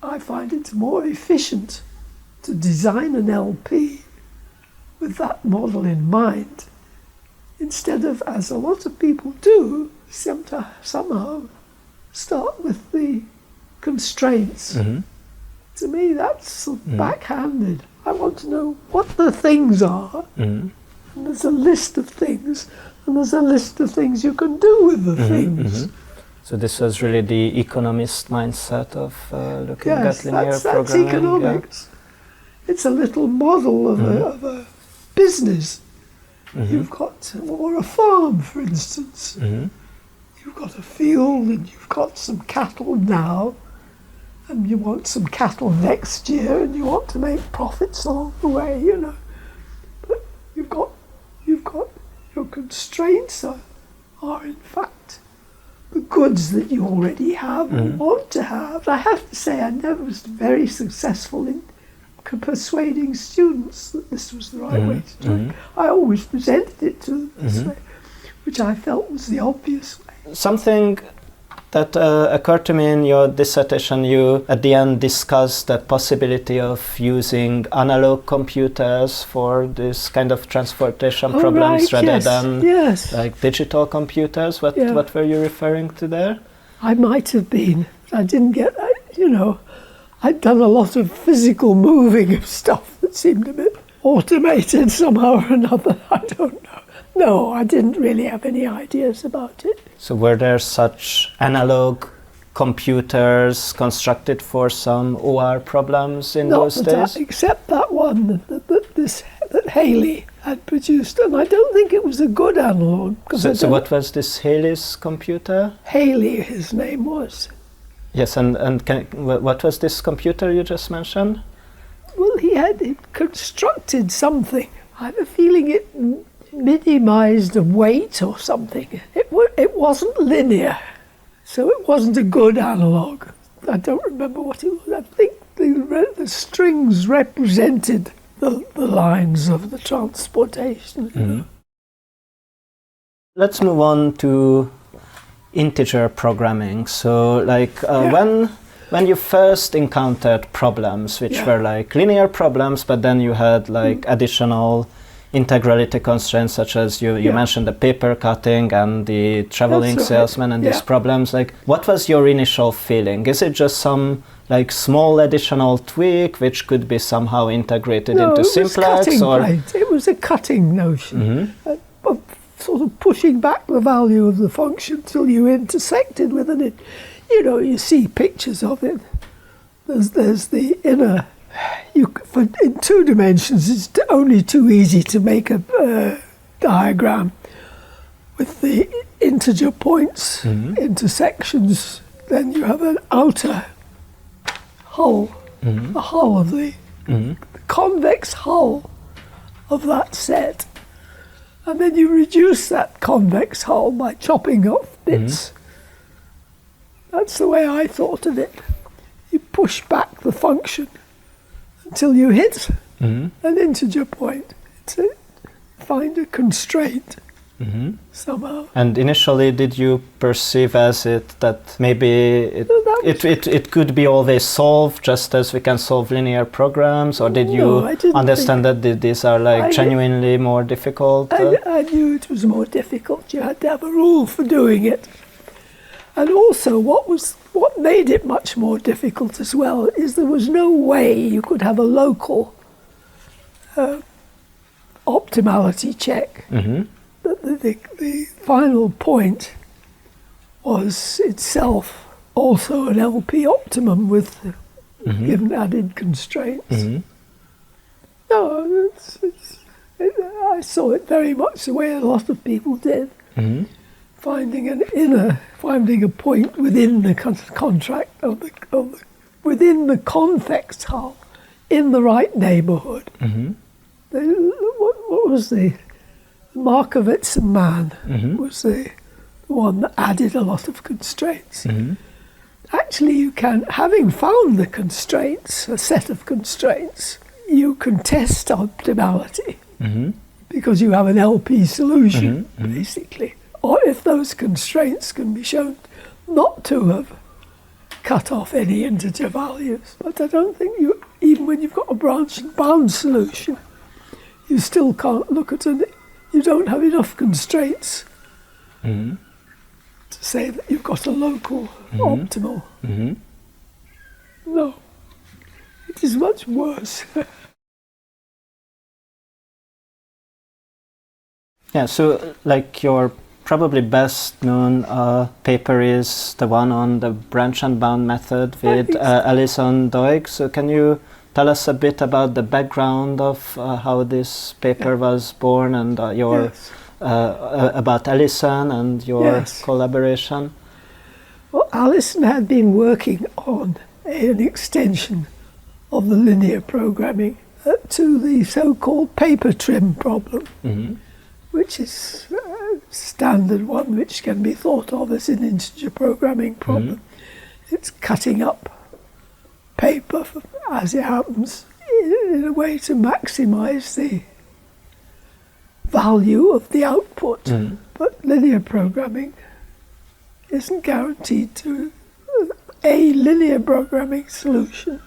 Speaker 2: I find it more efficient to design an LP with that model in mind, instead of, as a lot of people do, somehow start with the constraints. To me, that's backhanded. I want to know what the things are, and there's a list of things, and there's a list of things you can do with the things.
Speaker 1: So this was really the economist mindset of looking at linear
Speaker 2: that's
Speaker 1: programming.
Speaker 2: economics. It's a little model of a business. You've got, or a farm, for instance. You've got a field and you've got some cattle now, and you want some cattle next year, and you want to make profits along the way, you know. But you've got your constraints are in fact the goods that you already have and want to have. I have to say, I never was very successful in persuading students that this was the right way to do it. I always presented it to them this way, which I felt was the obvious way.
Speaker 1: Something that occurred to me in your dissertation, you at the end discussed the possibility of using analog computers for this kind of transportation problems rather than like digital computers. What were you referring to there?
Speaker 2: I might have been. I didn't get that, you know. I'd done a lot of physical moving of stuff that seemed a bit automated somehow or another. I don't know. No, I didn't really have any ideas about it.
Speaker 1: So were there such analog computers constructed for some OR problems in those days?
Speaker 2: Except that one that Haley had produced, and I don't think it was a good analog.
Speaker 1: So what was this Haley's computer?
Speaker 2: Haley, his name was.
Speaker 1: Yes, and what was this computer you just mentioned?
Speaker 2: Well, he constructed something. I have a feeling it minimized the weight or something. It wasn't linear, so it wasn't a good analog. I don't remember what it was. I think the strings represented the lines of the transportation. You know.
Speaker 1: Let's move on to integer programming. So, like when you first encountered problems, which were like linear problems, but then you had like additional integrality constraints, such as you mentioned the paper cutting and the traveling salesman and these problems, like what was your initial feeling? Is it just some like small additional tweak which could be somehow integrated into simplex?
Speaker 2: It was a cutting notion, of sort of pushing back the value of the function till you intersected with it. You see pictures of it. There's the inner. In 2 dimensions, it's only too easy to make a diagram with the integer points, intersections. Then you have an outer hull, the hull of the convex hull of that set. And then you reduce that convex hull by chopping off bits. That's the way I thought of it. You push back the function until you hit an integer point to find a constraint somehow.
Speaker 1: And initially, did you perceive as it that maybe it could be always solved just as we can solve linear programs, or did you understand that these are like genuinely more difficult?
Speaker 2: I knew it was more difficult. You had to have a rule for doing it. And also, what made it much more difficult as well is there was no way you could have a local optimality check. The final point was itself also an LP optimum with given added constraints. No, I saw it very much the way a lot of people did. Finding a point within the contract within the convex hull in the right neighbourhood. What was the Markowitz and Mann was the one that added a lot of constraints. Actually, you can, having found the constraints, a set of constraints, you can test optimality because you have an LP solution, basically. Or if those constraints can be shown not to have cut off any integer values. But I don't think even when you've got a branch and bound solution, you still can't look at you don't have enough constraints to say that you've got a local optimal. No, it is much worse.
Speaker 1: Yeah, so like your probably best known paper is the one on the branch and bound method with Ailsa and Vegh. So can you tell us a bit about the background of how this paper was born and about Ailsa and your collaboration?
Speaker 2: Well, Ailsa had been working on an extension of the linear programming to the so-called paper trim problem, which is standard one which can be thought of as an integer programming problem. It's cutting up paper, as it happens, in a way to maximise the value of the output. But linear programming isn't guaranteed to a linear programming solution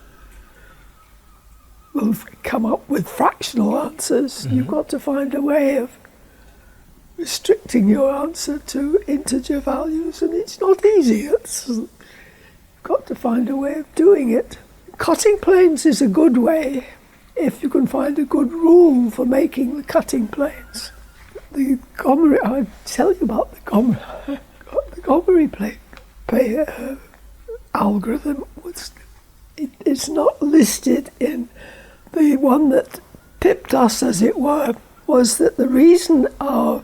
Speaker 2: will come up with fractional answers. You've got to find a way of restricting your answer to integer values, and it's not easy. You've got to find a way of doing it. Cutting planes is a good way if you can find a good rule for making the cutting planes. The Gomery, I'll tell you about the Gomery plane algorithm. It's not listed in the one that pipped us, as it were, was that the reason our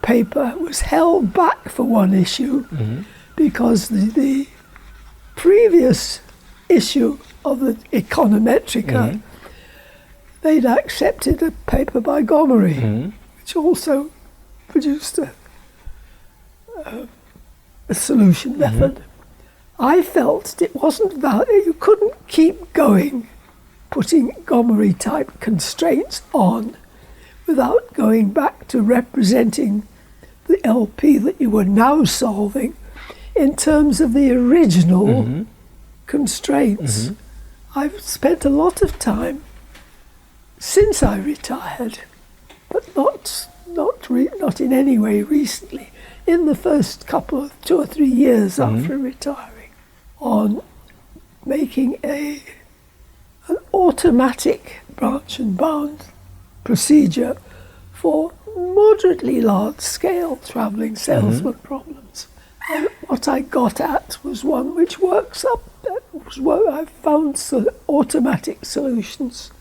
Speaker 2: paper was held back for one issue because the previous issue of the Econometrica, they'd accepted a paper by Gomery, which also produced a solution method. I felt it wasn't valid. You couldn't keep going, putting Gomery type constraints on without going back to representing the LP that you were now solving in terms of the original constraints. I've spent a lot of time since I retired, but not in any way recently, in the first 2 or 3 years after retiring, on making an automatic branch and bound procedure for moderately large-scale travelling salesman problems. And what I got at was one which works up. I've found automatic solutions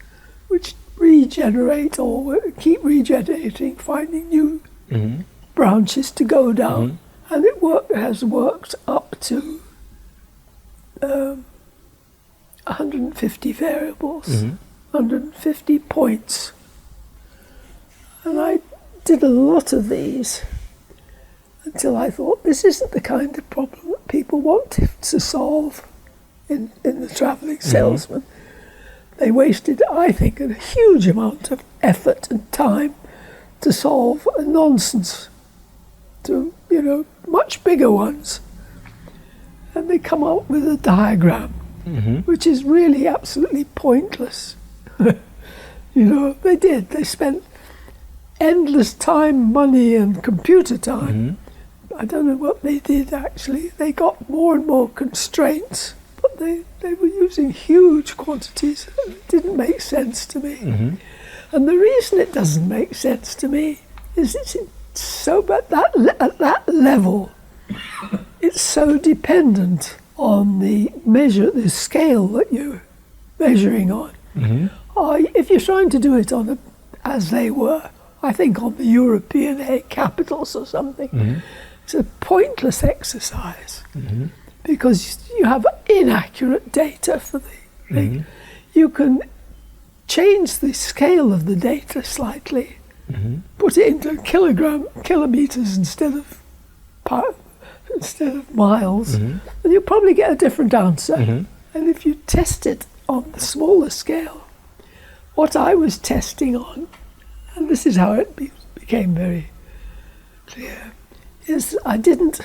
Speaker 2: which regenerate or keep regenerating, finding new branches to go down, and it has worked up to 150 variables, 150 points. And I did a lot of these until I thought, this isn't the kind of problem that people want to solve in the travelling salesman. They wasted, I think, a huge amount of effort and time to solve a nonsense, to, much bigger ones. And they come up with a diagram, which is really absolutely pointless. They did. They spent endless time, money, and computer time. I don't know what they did, actually. They got more and more constraints, but they were using huge quantities. It didn't make sense to me. And the reason it doesn't make sense to me is it's so at that level, it's so dependent on the scale that you're measuring on. If you're trying to do it as they were, I think on the European capitals or something, it's a pointless exercise because you have inaccurate data for the thing. You can change the scale of the data slightly, put it into kilometers instead of miles, and you'll probably get a different answer. And if you test it on the smaller scale, what I was testing on, and this is how it became very clear, is I didn't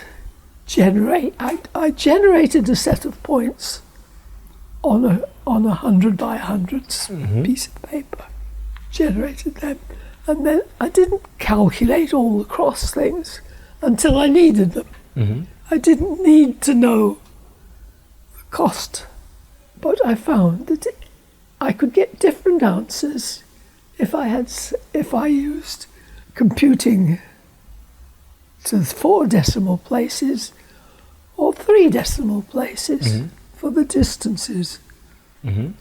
Speaker 2: generate. I generated a set of points on a 100 by 100 piece of paper. Generated them, and then I didn't calculate all the cross things until I needed them. I didn't need to know the cost, but I found that I could get different answers if I used computing to 4 decimal places or 3 decimal places for the distances. And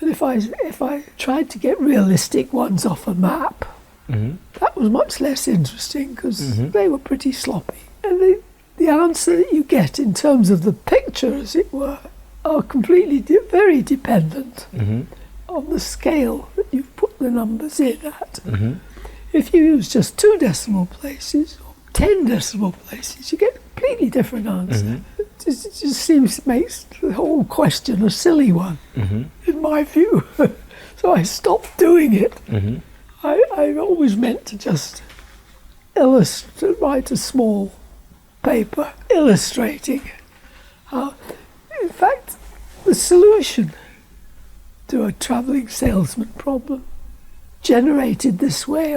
Speaker 2: if I tried to get realistic ones off a map, that was much less interesting because they were pretty sloppy. And the answer that you get in terms of the picture, as it were, are completely very dependent on the scale that you've put the numbers in at. If you use just 2 decimal places or 10 decimal places, you get a completely different answer. It just makes the whole question a silly one, in my view. So I stopped doing it. I always meant to just write a small paper illustrating how, in fact, the solution to a travelling salesman problem generated this way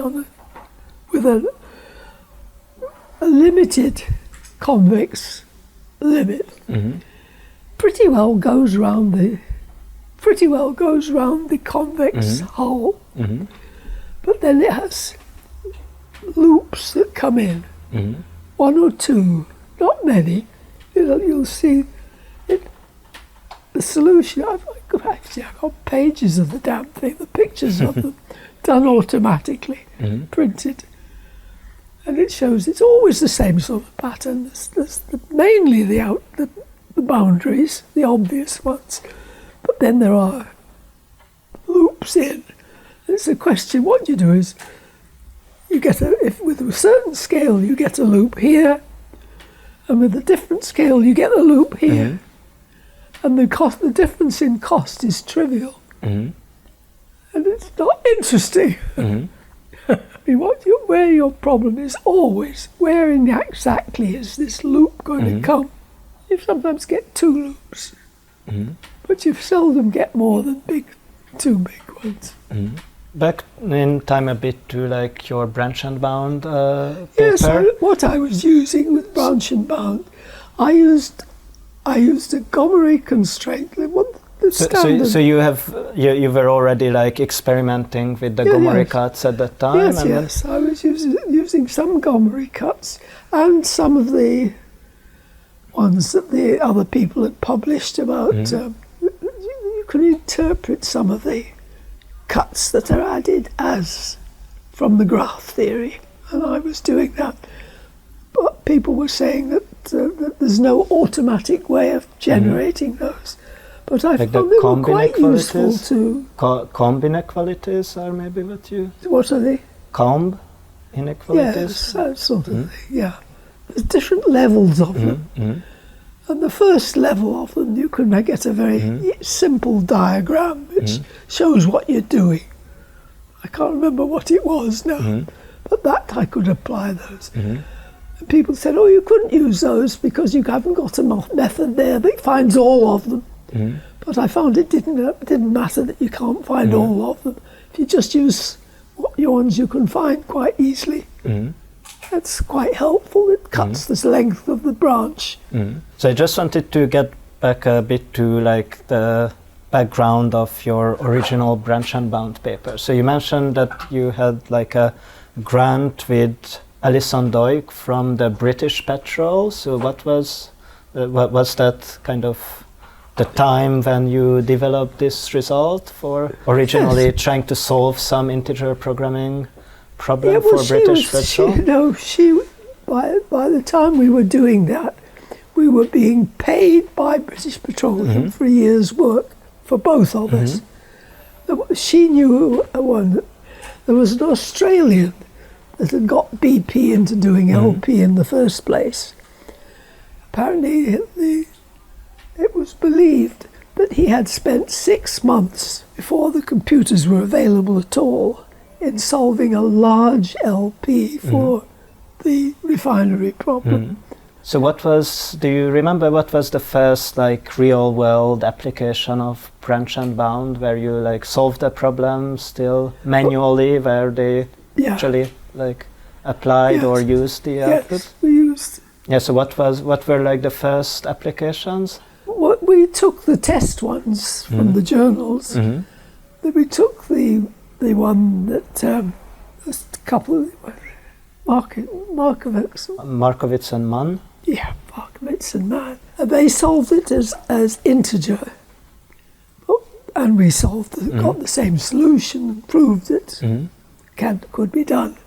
Speaker 2: with a limited convex limit pretty well goes round the convex hull, but then it has loops that come in, 1 or 2, not many. You'll see it. The solution. I've got pages of the damn thing, the pictures of them, done automatically, printed. And it shows it's always the same sort of pattern. There's mainly the boundaries, the obvious ones, but then there are loops in. And it's a question. What you do is you get with a certain scale you get a loop here, and with a different scale you get a loop here, and the difference in cost is trivial, and it's not interesting. I mean, where your problem is always, where exactly is this loop going to come? You sometimes get 2 loops, but you seldom get more than two big ones.
Speaker 1: Back in time a bit to like your branch and bound paper.
Speaker 2: Yes, what I was using with branch and bound, I used a Gomery constraint.
Speaker 1: So you were already like experimenting with the Gomery cuts at that time?
Speaker 2: Yes, I was using some Gomery cuts and some of the ones that the other people had published about. You can interpret some of the cuts that are added as from the graph theory, and I was doing that. But people were saying that there's no automatic way of generating those. But I
Speaker 1: like
Speaker 2: found they were quite useful too.
Speaker 1: Comb inequalities are maybe what you...
Speaker 2: What are they?
Speaker 1: Comb inequalities?
Speaker 2: Yes, that sort of thing, yeah. There's different levels of them. And the first level of them, you can get a very simple diagram which shows what you're doing. I can't remember what it was now, but that I could apply those. And people said, oh, you couldn't use those because you haven't got a method there that finds all of them. But I found it didn't matter that you can't find all of them. If you just use ones you can find quite easily. That's quite helpful. It cuts the length of the branch.
Speaker 1: So I just wanted to get back a bit to like the background of your original branch and bound paper. So you mentioned that you had like a grant with Alison Doig from the British Petrol. So what was that kind of the time when you developed this result for originally trying to solve some integer programming problem for British Petrol?
Speaker 2: By the time we were doing that, we were being paid by British Petroleum for a year's work for both of us. She knew one. There was an Australian that had got BP into doing LP in the first place. Apparently, it was believed that he had spent 6 months before the computers were available at all in solving a large LP for the refinery problem.
Speaker 1: So do you remember what was the first like real world application of branch and bound where you like solved the problem still manually, where they actually like applied or used the output?
Speaker 2: Yes, we used.
Speaker 1: Yeah, so what were like the first applications?
Speaker 2: We took the test ones from the journals. Then we took the one that a couple
Speaker 1: Markowitz and Mann.
Speaker 2: Yeah, Markowitz and Mann. And they solved it as integer, and we got the same solution and proved it could be done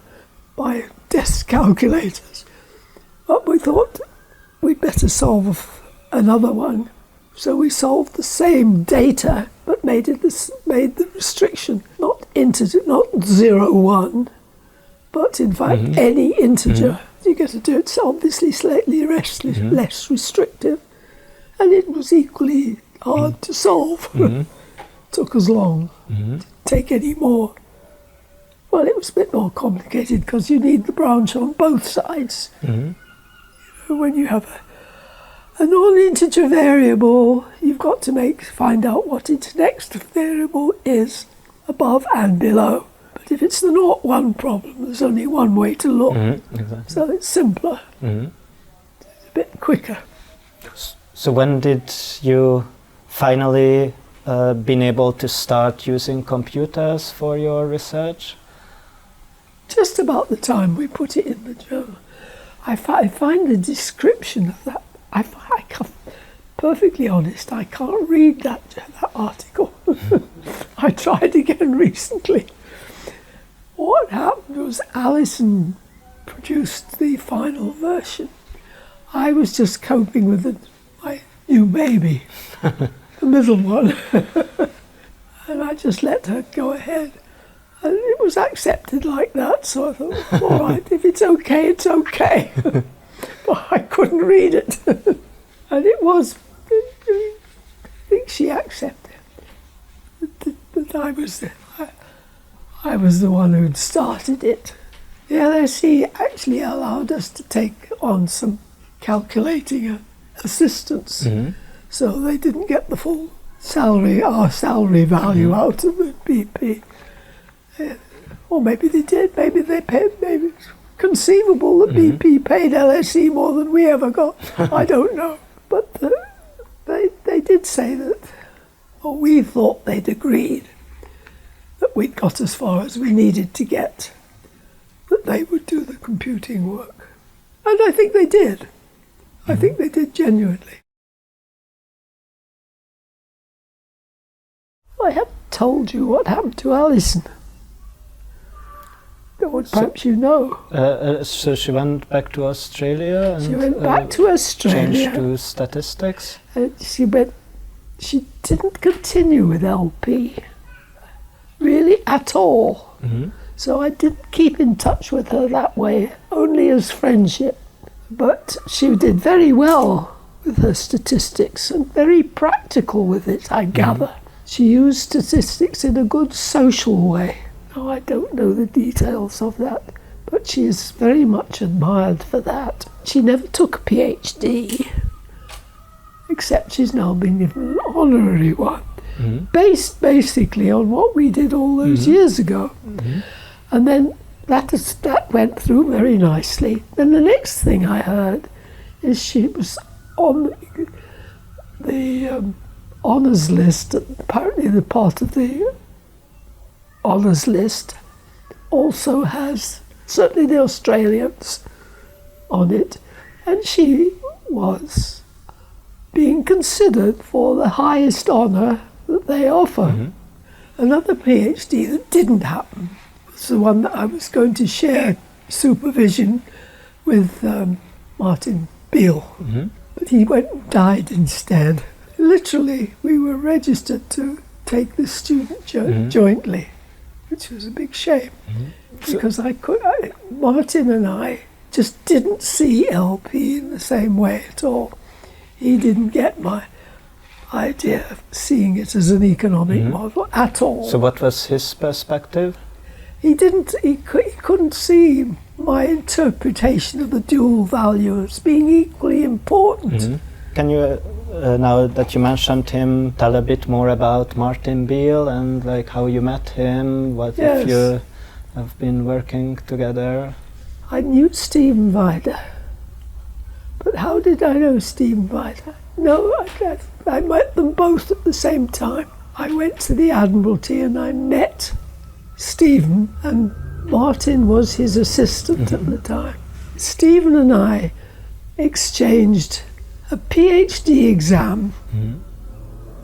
Speaker 2: by desk calculators. But we thought we'd better solve another one. So we solved the same data, but made the restriction not integer, not 0, 1, but in fact any integer. You get to do it obviously slightly less restrictive, and it was equally hard to solve. Took us long to take any more. Well, it was a bit more complicated because you need the branch on both sides. When you have a non-integer variable, you've got to find out what its next variable is above and below. But if it's the 0-1 problem, there's only one way to look.
Speaker 1: Exactly.
Speaker 2: So it's simpler. It's a bit quicker.
Speaker 1: So when did you finally been able to start using computers for your research?
Speaker 2: Just about the time we put it in the journal. I find the description of that, I can't, perfectly honest, I can't read that article. I tried again recently. What happened was Alison produced the final version. I was just coping with my new baby, the middle one, and I just let her go ahead. And it was accepted like that, so I thought, all right, if it's okay, it's okay. But I couldn't read it. And it was, I think she accepted that I was the one who'd started it. The LSE actually allowed us to take on some calculating assistance. so they didn't get the full salary, our salary value out of the BP. Or maybe they did, maybe they paid, maybe it's conceivable that BP paid LSE more than we ever got. I don't know. But they did say that, or we thought they'd agreed that we'd got as far as we needed to get, that they would do the computing work. And I think they did. I think they did genuinely. I haven't told you what happened to Alison. Or perhaps you know.
Speaker 1: So she went back to Australia and
Speaker 2: she went back to Australia.
Speaker 1: Changed to statistics.
Speaker 2: She didn't continue with LP, really at all. So I didn't keep in touch with her that way, only as friendship. But she did very well with her statistics and very practical with it, I gather. She used statistics in a good social way. Oh, I don't know the details of that, but she is very much admired for that. She never took a PhD, except she's now been given an honorary one, based basically on what we did all those years ago. And then that went through very nicely. Then the next thing I heard is she was on the honours list, apparently the part of the honours list also has certainly the Australians on it, and she was being considered for the highest honour that they offer. Another PhD that didn't happen was the one that I was going to share supervision with Martin Beale, but he went and died instead. Literally, we were registered to take the student jointly, which was a big shame, because Martin and I just didn't see LP in the same way at all. He didn't get my idea of seeing it as an economic model at all.
Speaker 1: So what was his perspective?
Speaker 2: He couldn't see my interpretation of the dual value as being equally important.
Speaker 1: Can you, now that you mentioned him, tell a bit more about Martin Beale and like how you met him, what if you have been working together?
Speaker 2: I knew Stephen Vegh, but how did I know Stephen Vegh? No, I met them both at the same time. I went to the Admiralty and I met Stephen, and Martin was his assistant at the time. Stephen and I exchanged a PhD exam.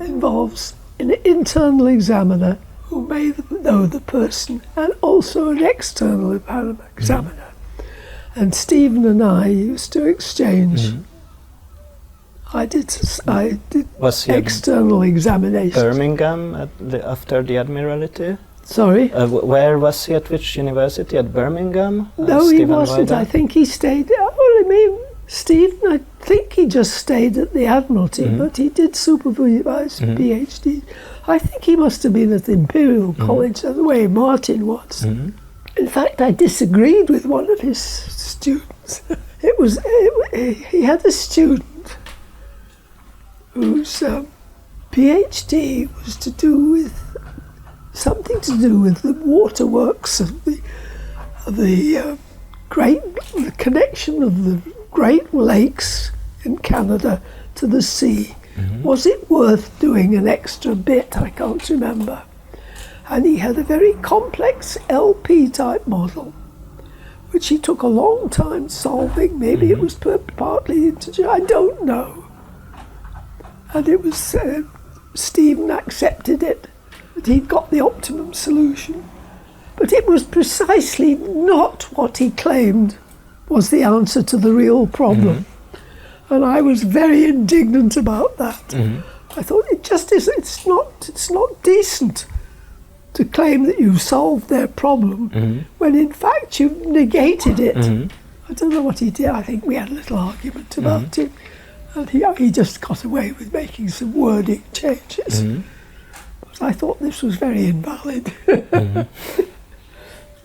Speaker 2: Involves an internal examiner who may know the person and also an external examiner. And Stephen and I used to exchange. I did
Speaker 1: was he
Speaker 2: external examinations.
Speaker 1: Birmingham after the Admiralty?
Speaker 2: Sorry?
Speaker 1: Where was he, at which university? At Birmingham?
Speaker 2: No, he wasn't. Vegh? I think he stayed. Stephen, I think he just stayed at the Admiralty, but he did supervise PhD. I think he must have been at the Imperial College, the way Martin was. In fact, I disagreed with one of his students. He had a student whose PhD was something to do with the waterworks of the connection of the Great Lakes in Canada to the sea. Was it worth doing an extra bit? I can't remember. And he had a very complex LP type model, which he took a long time solving. Maybe it was partly integer, I don't know. And it was, Stephen accepted it, that he'd got the optimum solution. But it was precisely not what he claimed was the answer to the real problem. And I was very indignant about that. I thought it just is, it's not decent to claim that you've solved their problem when in fact you've negated it. I don't know what he did. I think we had a little argument about it. And he just got away with making some wording changes. But I thought this was very invalid.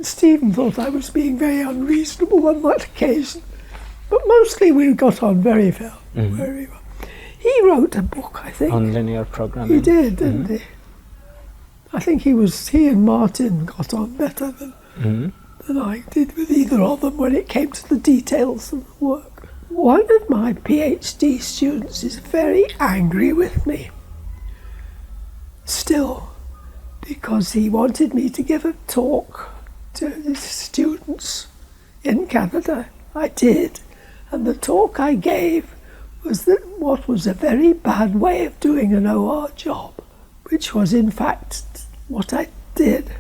Speaker 2: Stephen thought I was being very unreasonable on that occasion. But mostly we got on very well. He wrote a book, I think.
Speaker 1: On linear programming.
Speaker 2: He did, didn't he? I think he and Martin got on better than I did with either of them when it came to the details of the work. One of my PhD students is very angry with me still, because he wanted me to give a talk to his students in Canada. I did, and the talk I gave was that what was a very bad way of doing an OR job, which was in fact what I did,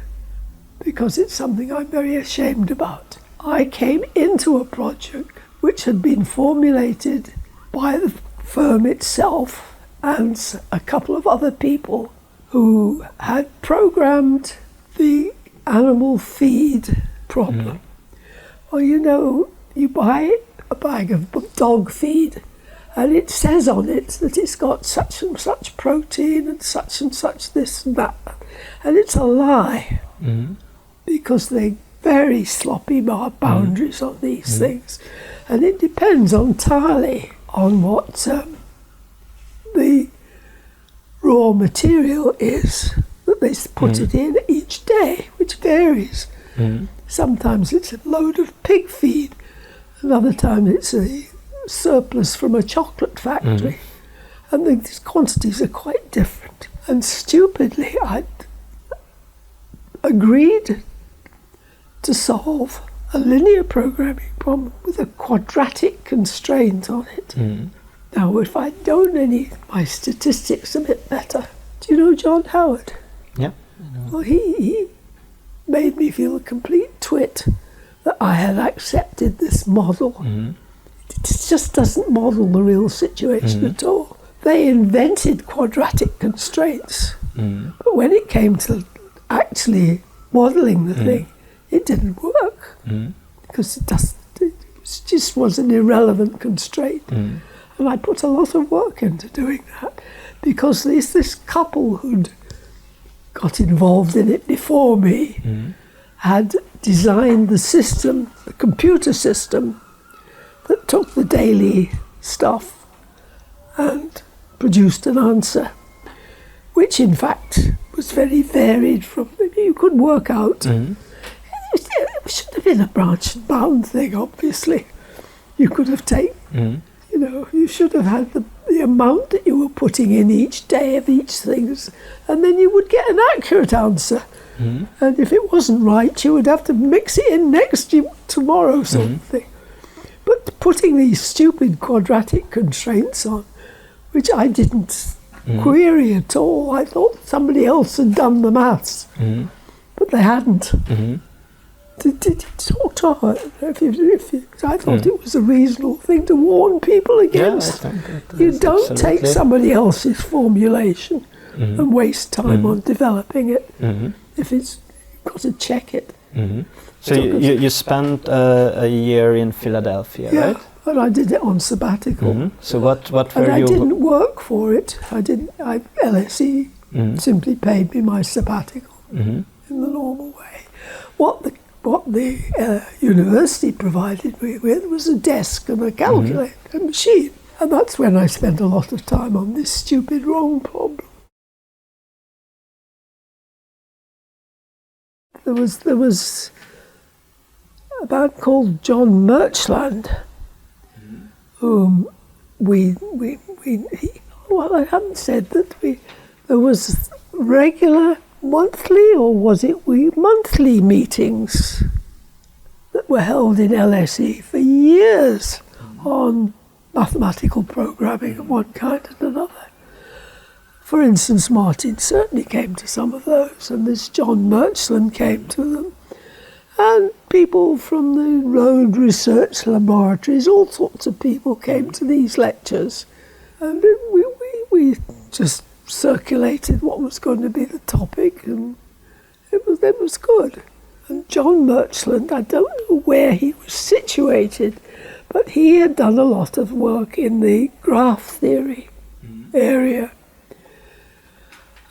Speaker 2: because it's something I'm very ashamed about. I came into a project which had been formulated by the firm itself and a couple of other people who had programmed the animal feed problem. Well, you know, you buy a bag of dog feed and it says on it that it's got such and such protein and such this and that. And it's a lie, because they're very sloppy boundaries on these things. And it depends entirely on what the raw material is that they put it in each day, which varies. Sometimes it's a load of pig feed, another time it's a surplus from a chocolate factory, and the quantities are quite different. And stupidly, I'd agreed to solve a linear programming problem with a quadratic constraint on it. Now, if I'd known my statistics a bit better, do you know John Howard?
Speaker 1: Yeah.
Speaker 2: Well, he made me feel a complete twit that I had accepted this model. It just doesn't model the real situation at all. They invented quadratic constraints, but when it came to actually modelling the thing, it didn't work, because it just was an irrelevant constraint. And I put a lot of work into doing that, because there's this couple who'd got involved in it before me, had designed the system, the computer system, that took the daily stuff and produced an answer, which in fact was very varied from, you could work out. It should have been a branch and bound thing, obviously. You could have taken, you know, you should have had the amount that you were putting in each day of each thing, and then you would get an accurate answer. And if it wasn't right, you would have to mix it in tomorrow, sort of thing. But putting these stupid quadratic constraints on, which I didn't query at all, I thought somebody else had done the maths, but they hadn't. Did you talk to her? I thought it was a reasonable thing to warn people against.
Speaker 1: Yeah, I think
Speaker 2: you don't take somebody else's formulation and waste time on developing it. If it's, you've got to check it.
Speaker 1: So you spent a year in Philadelphia, right?
Speaker 2: Yeah, and I did it on sabbatical.
Speaker 1: So what were
Speaker 2: and I
Speaker 1: you...
Speaker 2: didn't work for it. LSE simply paid me my sabbatical in the normal way. What the university provided me with was a desk and a calculator, a machine. And that's when I spent a lot of time on this stupid wrong problem. There was a man called John Murchland, whom I haven't said that there was regular monthly, or was it monthly meetings that were held in LSE for years on mathematical programming of one kind and another. For instance, Martin certainly came to some of those, and this John Murchland came to them. And people from the road research laboratories, all sorts of people came to these lectures. And we just circulated what was going to be the topic, and it was good. And John Murchland, I don't know where he was situated, but he had done a lot of work in the graph theory area.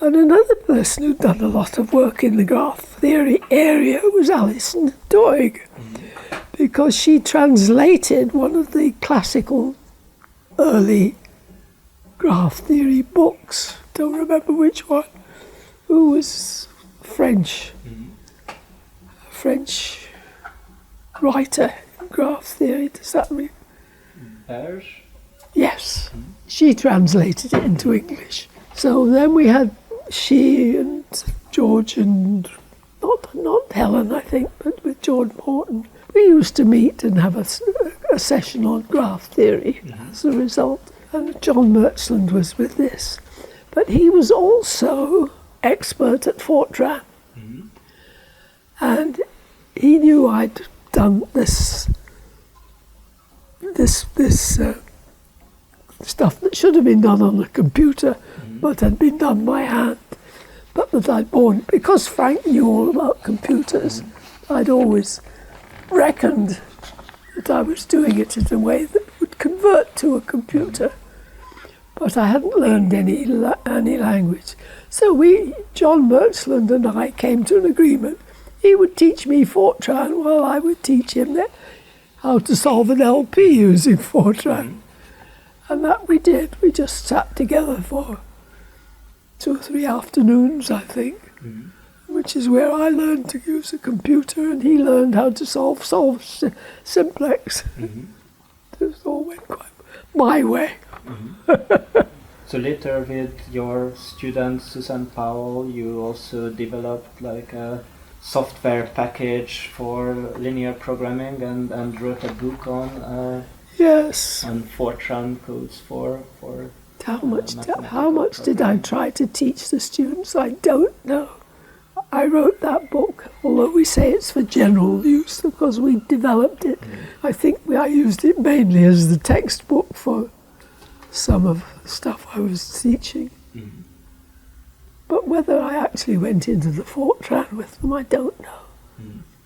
Speaker 2: And another person who'd done a lot of work in the graph theory area was Alison Doig, because she translated one of the classical early graph theory books. Don't remember which one. Who was French writer in graph theory? Does that mean?
Speaker 1: Vegh?
Speaker 2: Yes. She translated it into English. So then we had she and George and not Helen, I think, but with George Morton. We used to meet and have a session on graph theory as a result. And John Merchland was with this. But he was also expert at Fortran. And he knew I'd done this stuff that should have been done on a computer, but had been done by hand. But that I'd born, because Frank knew all about computers, I'd always reckoned that I was doing it in a way that would convert to a computer. But I hadn't learned any language. So John Merchland and I came to an agreement. He would teach me Fortran while I would teach him how to solve an LP using Fortran. And that we did. We just sat together for 2 or 3 afternoons, I think, which is where I learned to use a computer and he learned how to solve simplex. It all went quite my way.
Speaker 1: So later with your student Susan Powell, you also developed like a software package for linear programming and wrote a book on
Speaker 2: yes.
Speaker 1: on Fortran codes for
Speaker 2: how much did I try to teach the students? I don't know. I wrote that book, although we say it's for general use because we developed it. I think I used it mainly as the textbook for some of the stuff I was teaching. But whether I actually went into the Fortran with them, I don't know.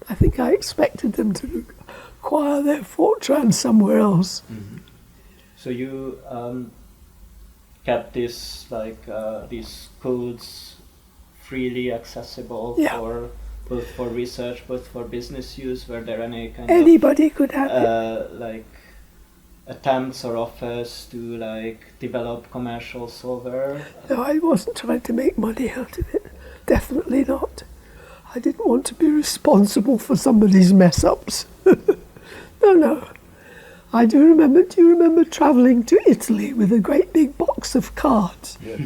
Speaker 2: I think I expected them to acquire their Fortran somewhere else.
Speaker 1: So you kept this these codes freely accessible for both for research, both for business use. Were there any kind
Speaker 2: anybody could have it?
Speaker 1: Like attempts or offers to develop commercial software?
Speaker 2: No, I wasn't trying to make money out of it. Definitely not. I didn't want to be responsible for somebody's mess-ups. No. Do you remember travelling to Italy with a great big box of cards?
Speaker 1: Yeah.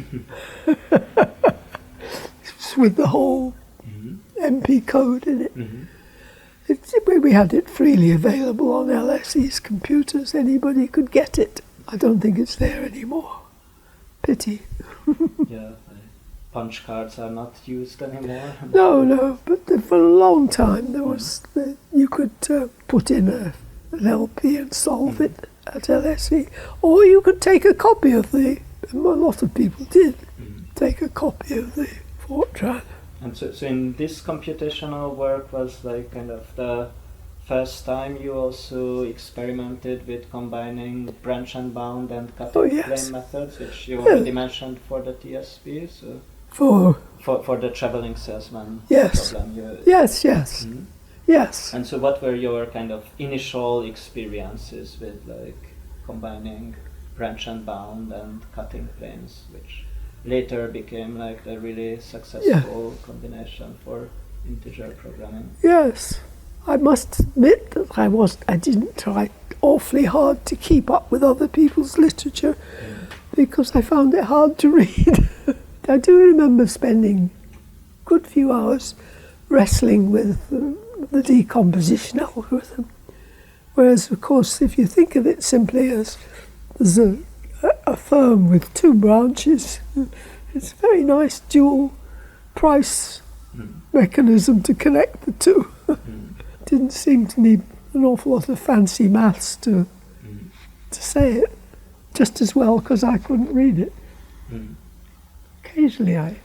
Speaker 2: With the whole MP code in it. We had it freely available on LSE's computers. Anybody could get it. I don't think it's there anymore. Pity.
Speaker 1: Yeah, punch cards are not used anymore.
Speaker 2: No, but for a long time there was you could put in an LP and solve it at LSE, or you could take a copy of a lot of people did take a copy of the Fortran.
Speaker 1: And so in this computational work was kind of the first time you also experimented with combining branch and bound and cutting plane methods, which you already mentioned for the TSP. So for the traveling salesman problem. Yes. And so what were your kind of initial experiences with combining branch and bound and cutting planes, which later became a really successful combination for integer programming?
Speaker 2: Yes. I must admit that I didn't try awfully hard to keep up with other people's literature because I found it hard to read. I do remember spending a good few hours wrestling with the decomposition algorithm. Whereas, of course, if you think of it simply as there's a firm with 2 branches, it's a very nice dual price mechanism to connect the two. Didn't seem to need an awful lot of fancy maths to say it just as well because I couldn't read it. Occasionally I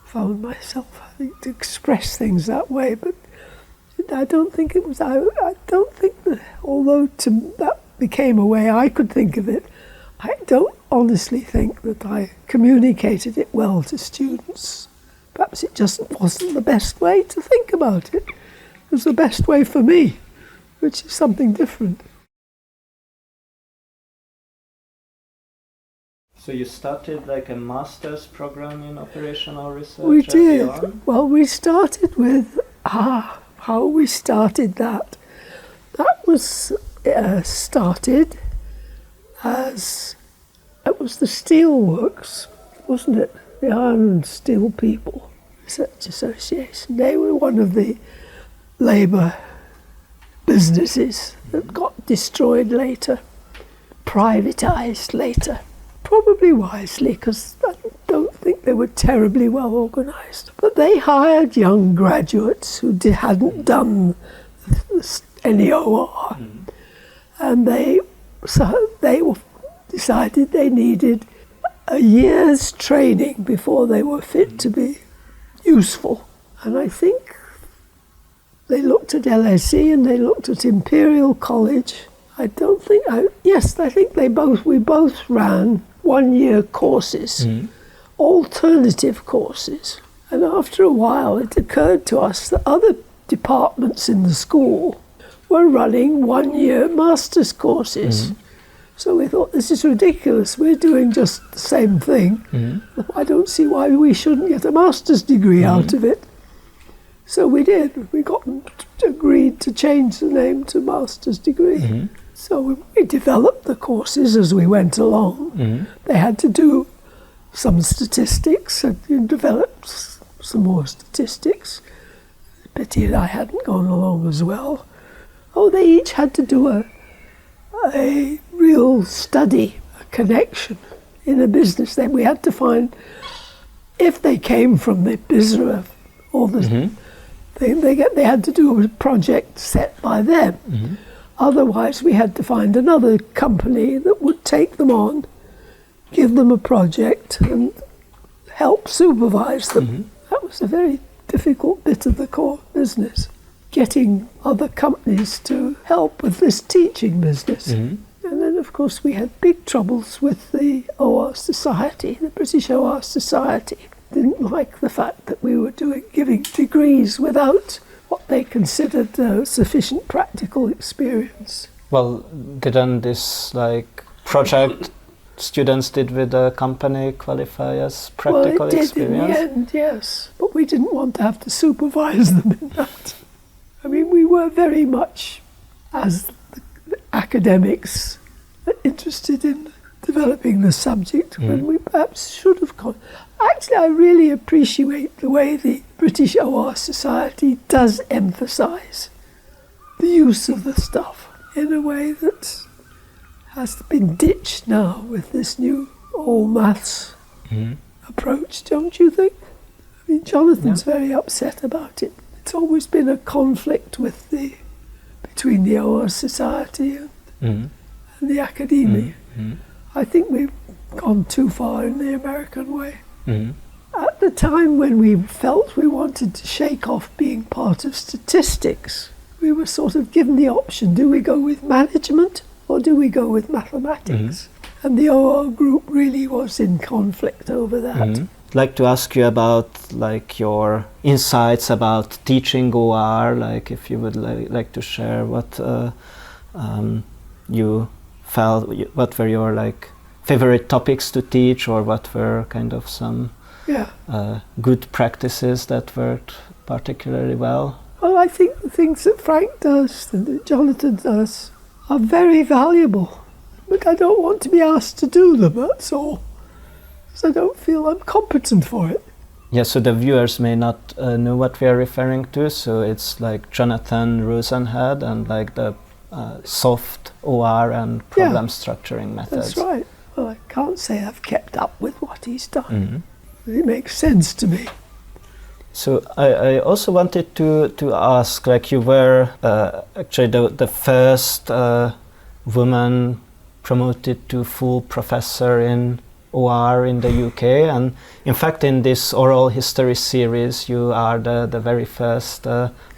Speaker 2: found myself having to express things that way, but I don't think it was. I don't think that, although that became a way I could think of it, I don't honestly think that I communicated it well to students. Perhaps it just wasn't the best way to think about it. It was the best way for me, which is something different.
Speaker 1: So you started like a master's program in operational research?
Speaker 2: We did.
Speaker 1: early on?
Speaker 2: Well, we started with, how we started that. That was started as, it was the steelworks, wasn't it? The Iron and Steel People Research Association. They were one of the labour businesses that got destroyed later, privatised later. Probably wisely, because I don't think they were terribly well organised. But they hired young graduates who hadn't done any OR, and they decided they needed a year's training before they were fit to be useful. And I think they looked at LSE and they looked at Imperial College. I think we both ran one-year courses, alternative courses. And after a while, it occurred to us that other departments in the school were running one-year master's courses. So we thought, this is ridiculous. We're doing just the same thing. I don't see why we shouldn't get a master's degree out of it. So we did. We agreed to change the name to master's degree. So we developed the courses as we went along. They had to do some statistics, and you developed some more statistics. Pity that I hadn't gone along as well. Oh, they each had to do a real study, a connection in a business. Then we had to find if they came from the business or the they had to do a project set by them. Otherwise, we had to find another company that would take them on, give them a project, and help supervise them. That was a very difficult bit of the core business, getting other companies to help with this teaching business. And then, of course, we had big troubles with the OR Society, the British OR Society. Didn't like the fact that we were giving degrees without what they considered sufficient practical experience.
Speaker 1: Well, didn't this project students did with the company qualify as practical experience?
Speaker 2: Well, it did in the end, yes. But we didn't want to have to supervise them in that. I mean, we were very much, as the academics, interested in developing the subject when we perhaps should have gone. Actually, I really appreciate the way the British OR Society does emphasise the use of the stuff in a way that has been ditched now with this new all maths approach, don't you think? I mean, Jonathan's very upset about it. It's always been a conflict between the OR Society and the academia. I think we've gone too far in the American way. At the time when we felt we wanted to shake off being part of statistics, we were sort of given the option, do we go with management or do we go with mathematics? And the OR group really was in conflict over that.
Speaker 1: I'd like to ask you about your insights about teaching OR, if you would like to share what you felt, what were your favorite topics to teach, or what were kind of some good practices that worked particularly well?
Speaker 2: Well, I think the things that Frank does and that Jonathan does are very valuable, but I don't want to be asked to do them, that's all, because I don't feel I'm competent for it.
Speaker 1: Yeah, so the viewers may not know what we are referring to, so it's Jonathan Rosenhead and the soft OR and problem structuring methods.
Speaker 2: That's right. Well, I can't say I've kept up with what he's done. It makes sense to me.
Speaker 1: So I also wanted to ask, you were actually the first woman promoted to full professor in OR in the UK, and in fact in this oral history series you are the very first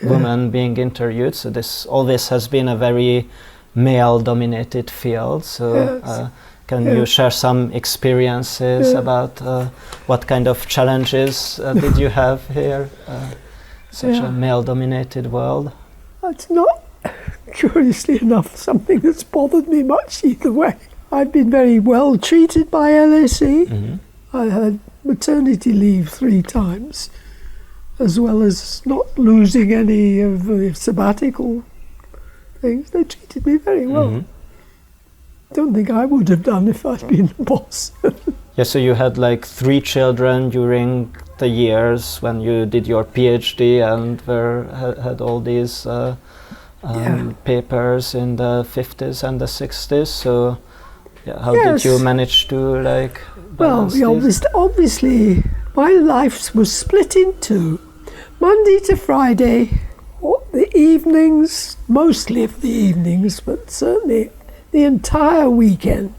Speaker 1: woman being interviewed, so this always has been a very male-dominated field, so can you share some experiences about what kind of challenges did you have here, such a male-dominated world?
Speaker 2: It's not, curiously enough, something that's bothered me much either way. I've been very well treated by LSE.
Speaker 1: Mm-hmm.
Speaker 2: I had maternity leave 3 times, as well as not losing any of the sabbatical things. They treated me very well.
Speaker 1: Mm-hmm.
Speaker 2: Don't think I would have done if I'd been the boss.
Speaker 1: Yeah, so you had like 3 children during the years when you did your PhD and had all these papers in the 50s and the 60s. So yeah, how did you manage to like balance these?
Speaker 2: Obviously my life was split in 2. Monday to Friday, or the evenings, mostly of the evenings, but certainly the entire weekend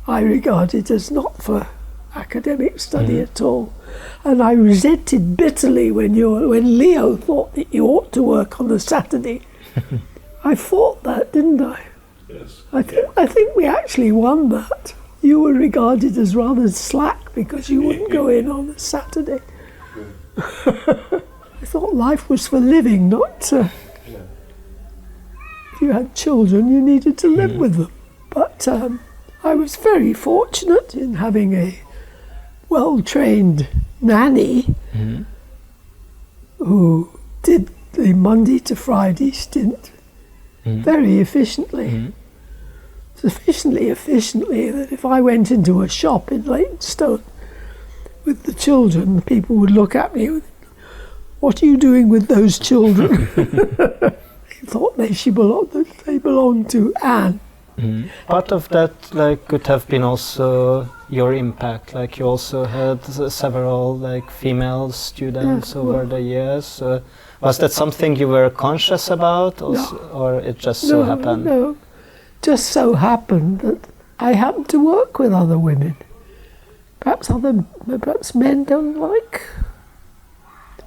Speaker 2: I regarded as not for academic study at all. And I resented bitterly when Leo thought that you ought to work on a Saturday. I fought that, didn't I?
Speaker 3: Yes.
Speaker 2: I think we actually won that. You were regarded as rather slack because you wouldn't go in on a Saturday. I thought life was for living, not if you had children, you needed to live with them. But I was very fortunate in having a well-trained nanny who did the Monday to Friday stint very efficiently. Sufficiently efficiently that if I went into a shop in Leytonstone with the children, people would look at me with, "What are you doing with those children?" They thought they belonged to Anne.
Speaker 1: Part of that like could have been also your impact, like you also had several like female students over the years. Was that something you were conscious about, or it just so happened?
Speaker 2: No, just so happened that I happened to work with other women. Perhaps men don't like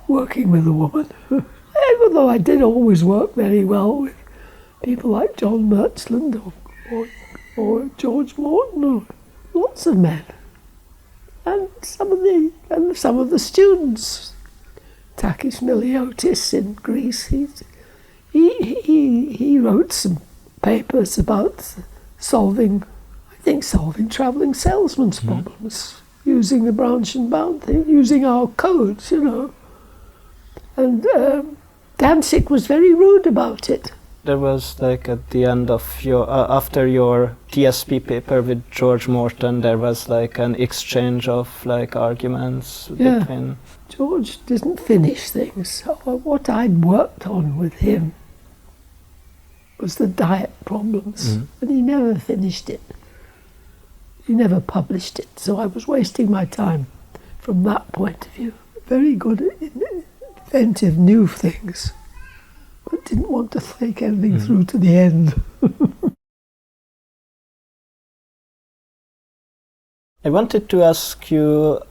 Speaker 2: working with a woman. Although I did always work very well with people like John Merchland or George Morton, or lots of men, and some of the students. Takis Miliotis in Greece, he wrote some papers about solving travelling salesmen's problems using the branch and bound thing, using our codes, And Danzig was very rude about it.
Speaker 1: There was like at the end of your after your TSP paper with George Morton, there was like an exchange of like arguments between.
Speaker 2: George didn't finish things. What I'd worked on with him was the diet problems, and he never finished it. He never published it, so I was wasting my time from that point of view. Very good at inventive new things, but didn't want to take anything through to the end.
Speaker 1: I wanted to ask you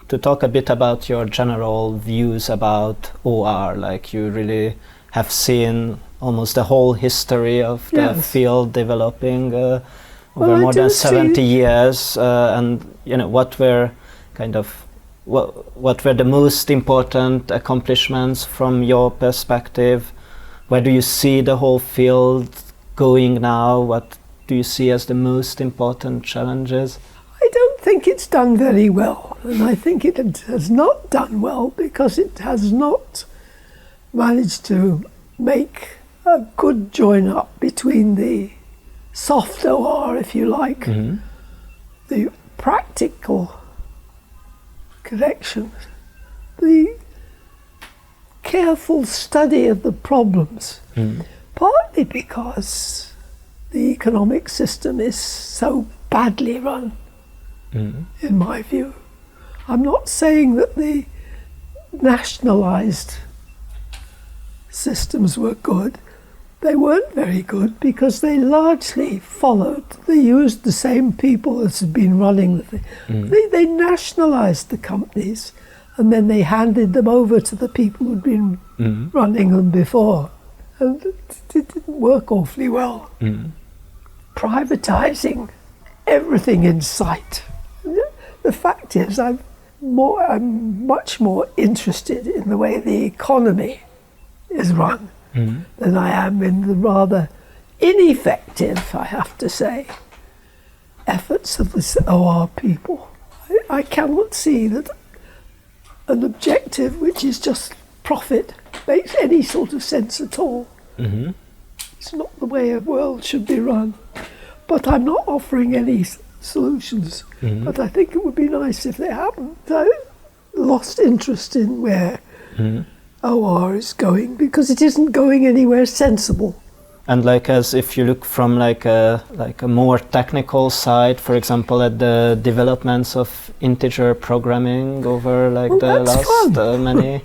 Speaker 1: to talk a bit about your general views about OR. Like you really have seen almost the whole history of the field developing over more than 70 years, and what were what were the most important accomplishments from your perspective? Where do you see the whole field going now? What do you see as the most important challenges?
Speaker 2: I don't think it's done very well, and I think it has not done well because it has not managed to make a good join-up between the soft OR, if you like, the practical connections, the careful study of the problems, partly because the economic system is so badly run, in my view. I'm not saying that the nationalised systems were good. They weren't very good because they largely they used the same people as had been running the thing. They nationalised the companies and then they handed them over to the people who'd been running them before. And it didn't work awfully well. Privatising everything in sight. The fact is, I'm much more interested in the way the economy is run than I am in the rather ineffective, I have to say, efforts of the OR people. I cannot see that an objective which is just profit makes any sort of sense at all.
Speaker 1: Mm-hmm.
Speaker 2: It's not the way a world should be run. But I'm not offering any solutions.
Speaker 1: Mm-hmm.
Speaker 2: But I think it would be nice if they happened. I lost interest in where OR is going, because it isn't going anywhere sensible.
Speaker 1: And like, as if you look from like a more technical side, for example, at the developments of integer programming over like the last many.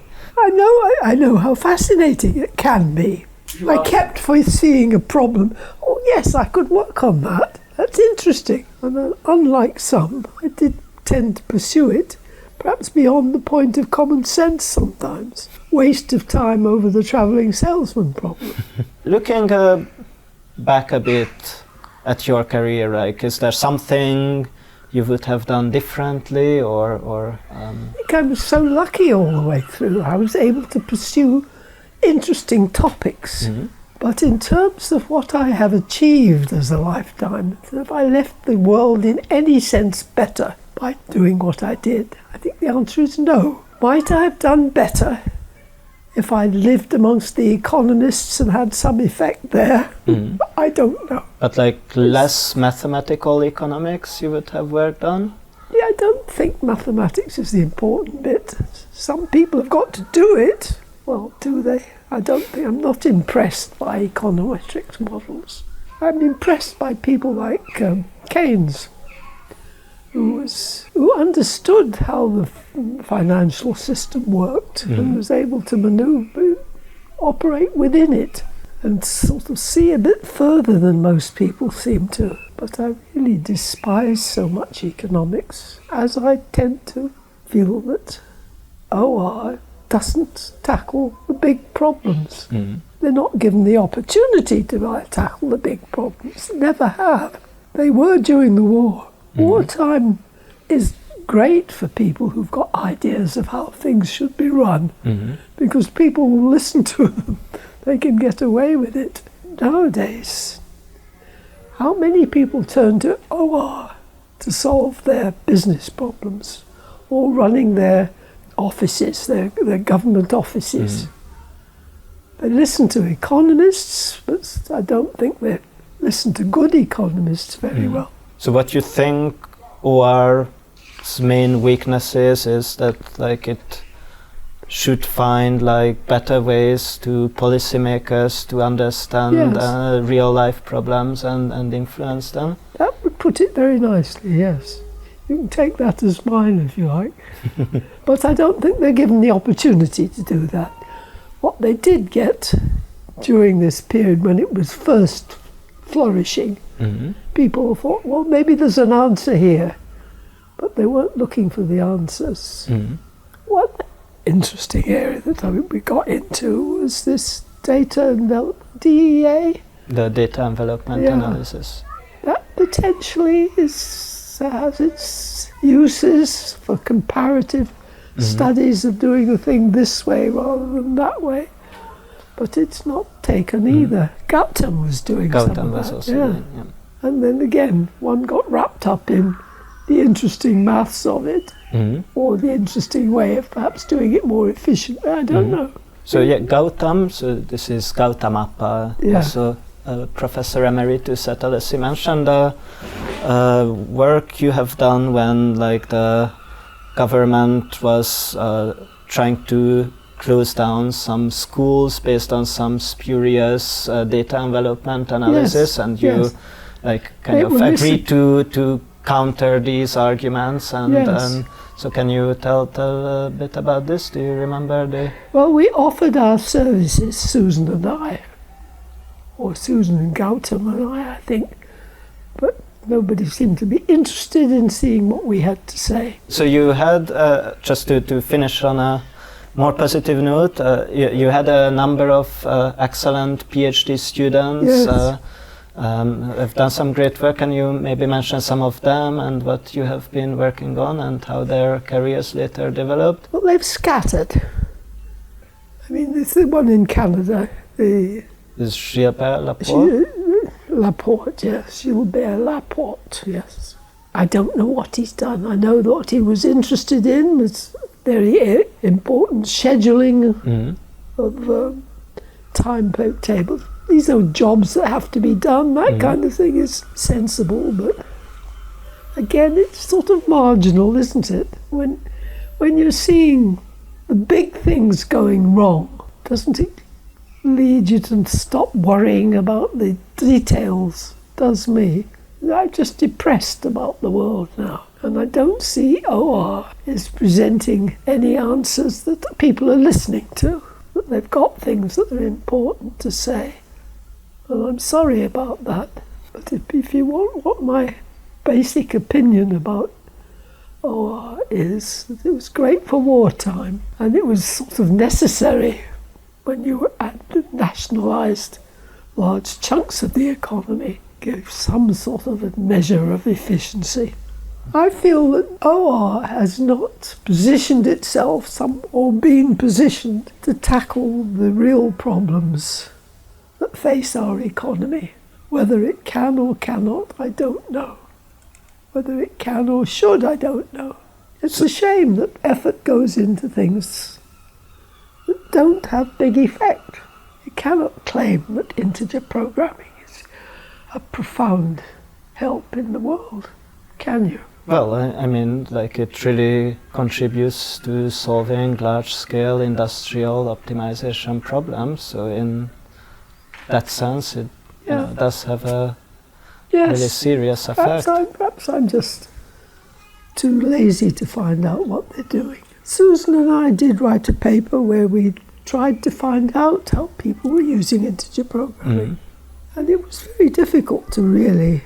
Speaker 2: I know how fascinating it can be. I kept foreseeing a problem. Oh yes, I could work on that. That's interesting. And unlike some, I did tend to pursue it, perhaps beyond the point of common sense sometimes. Waste of time over the travelling salesman problem.
Speaker 1: Looking back a bit at your career, like, is there something you would have done differently, or
Speaker 2: I think I was so lucky all the way through. I was able to pursue interesting topics.
Speaker 1: Mm-hmm.
Speaker 2: But in terms of what I have achieved as a lifetime, have I left the world in any sense better by doing what I did? I think the answer is no. Might I have done better if I lived amongst the economists and had some effect there?
Speaker 1: Mm-hmm.
Speaker 2: I don't know.
Speaker 1: But like less mathematical economics you would have worked on?
Speaker 2: Yeah, I don't think mathematics is the important bit. Some people have got to do it. Well, do they? I don't think. I'm not impressed by econometrics models. I'm impressed by people like Keynes, who understood how the financial system worked and was able to operate within it, and sort of see a bit further than most people seem to. But I really despise so much economics, as I tend to feel that OR doesn't tackle the big problems. They're not given the opportunity to tackle the big problems. They never have. They were during the war. Wartime is great for people who've got ideas of how things should be run, because people will listen to them. They can get away with it. Nowadays, how many people turn to OR to solve their business problems, or running their offices, their government offices? They listen to economists, but I don't think they listen to good economists very well.
Speaker 1: So what you think OR's main weaknesses is that like it should find like better ways to policymakers to understand real life problems and influence them?
Speaker 2: That would put it very nicely, yes. You can take that as mine if you like. But I don't think they're given the opportunity to do that. What they did get during this period when it was first flourishing, people thought, well, maybe there's an answer here. But they weren't looking for the answers. One interesting area that we got into was this data DEA.
Speaker 1: The data envelopment analysis.
Speaker 2: That potentially has its uses for comparative studies of doing the thing this way rather than that way. But it's not taken either. Gautam was doing some of that.
Speaker 1: Was also doing, yeah.
Speaker 2: And then again, one got wrapped up in the interesting maths of it, or the interesting way of perhaps doing it more efficiently. I don't know.
Speaker 1: So Gautam, so this is Gautamappa, also Professor Emeritus at LSE, mentioned the work you have done when like the government was trying to close down some schools based on some spurious data envelopment analysis, and you like kind of agreed to counter these arguments, and so can you tell a bit about this? Do you remember the?
Speaker 2: Well, we offered our services, Susan and I, or Susan and Gautam and I think, but nobody seemed to be interested in seeing what we had to say. So
Speaker 1: you had, just to finish on a more positive note, you had a number of excellent PhD students. Have done some great work. Can you maybe mention some of them and what you have been working on and how their careers later developed? Well, they've scattered. I mean, there's the one in Canada. Is Gilbert Laporte?
Speaker 2: Laporte, yes, Gilbert Laporte, yes. I don't know what he's done. I know that what he was interested in was very important scheduling of timetables. These are jobs that have to be done. That kind of thing is sensible, but again, it's sort of marginal, isn't it? When you're seeing the big things going wrong, doesn't it lead you to stop worrying about the details? Does me. I'm just depressed about the world now, and I don't see OR is presenting any answers that people are listening to, that they've got things that are important to say. And I'm sorry about that. But if you want what my basic opinion about OR is, that it was great for wartime, and it was sort of necessary when you had nationalised large chunks of the economy, gave some sort of a measure of efficiency. I feel that OR has not positioned itself or been positioned to tackle the real problems that face our economy. Whether it can or cannot, I don't know. Whether it can or should, I don't know. It's a shame that effort goes into things that don't have big effect. You cannot claim that integer programming is a profound help in the world, can you?
Speaker 1: Well, I mean, like, it really contributes to solving large-scale industrial optimization problems. So in that sense, it does have a really serious effect.
Speaker 2: Perhaps I'm just too lazy to find out what they're doing. Susan and I did write a paper where we tried to find out how people were using integer programming. And it was very difficult to really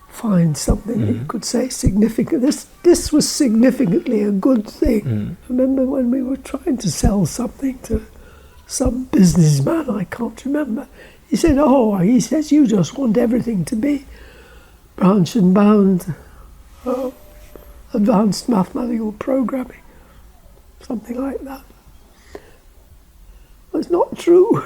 Speaker 2: find something that you could say significant. This was significantly a good thing. I remember when we were trying to sell something to some businessman, I can't remember. He said, he says, you just want everything to be branch and bound, advanced mathematical programming, something like that. Well, it's not true.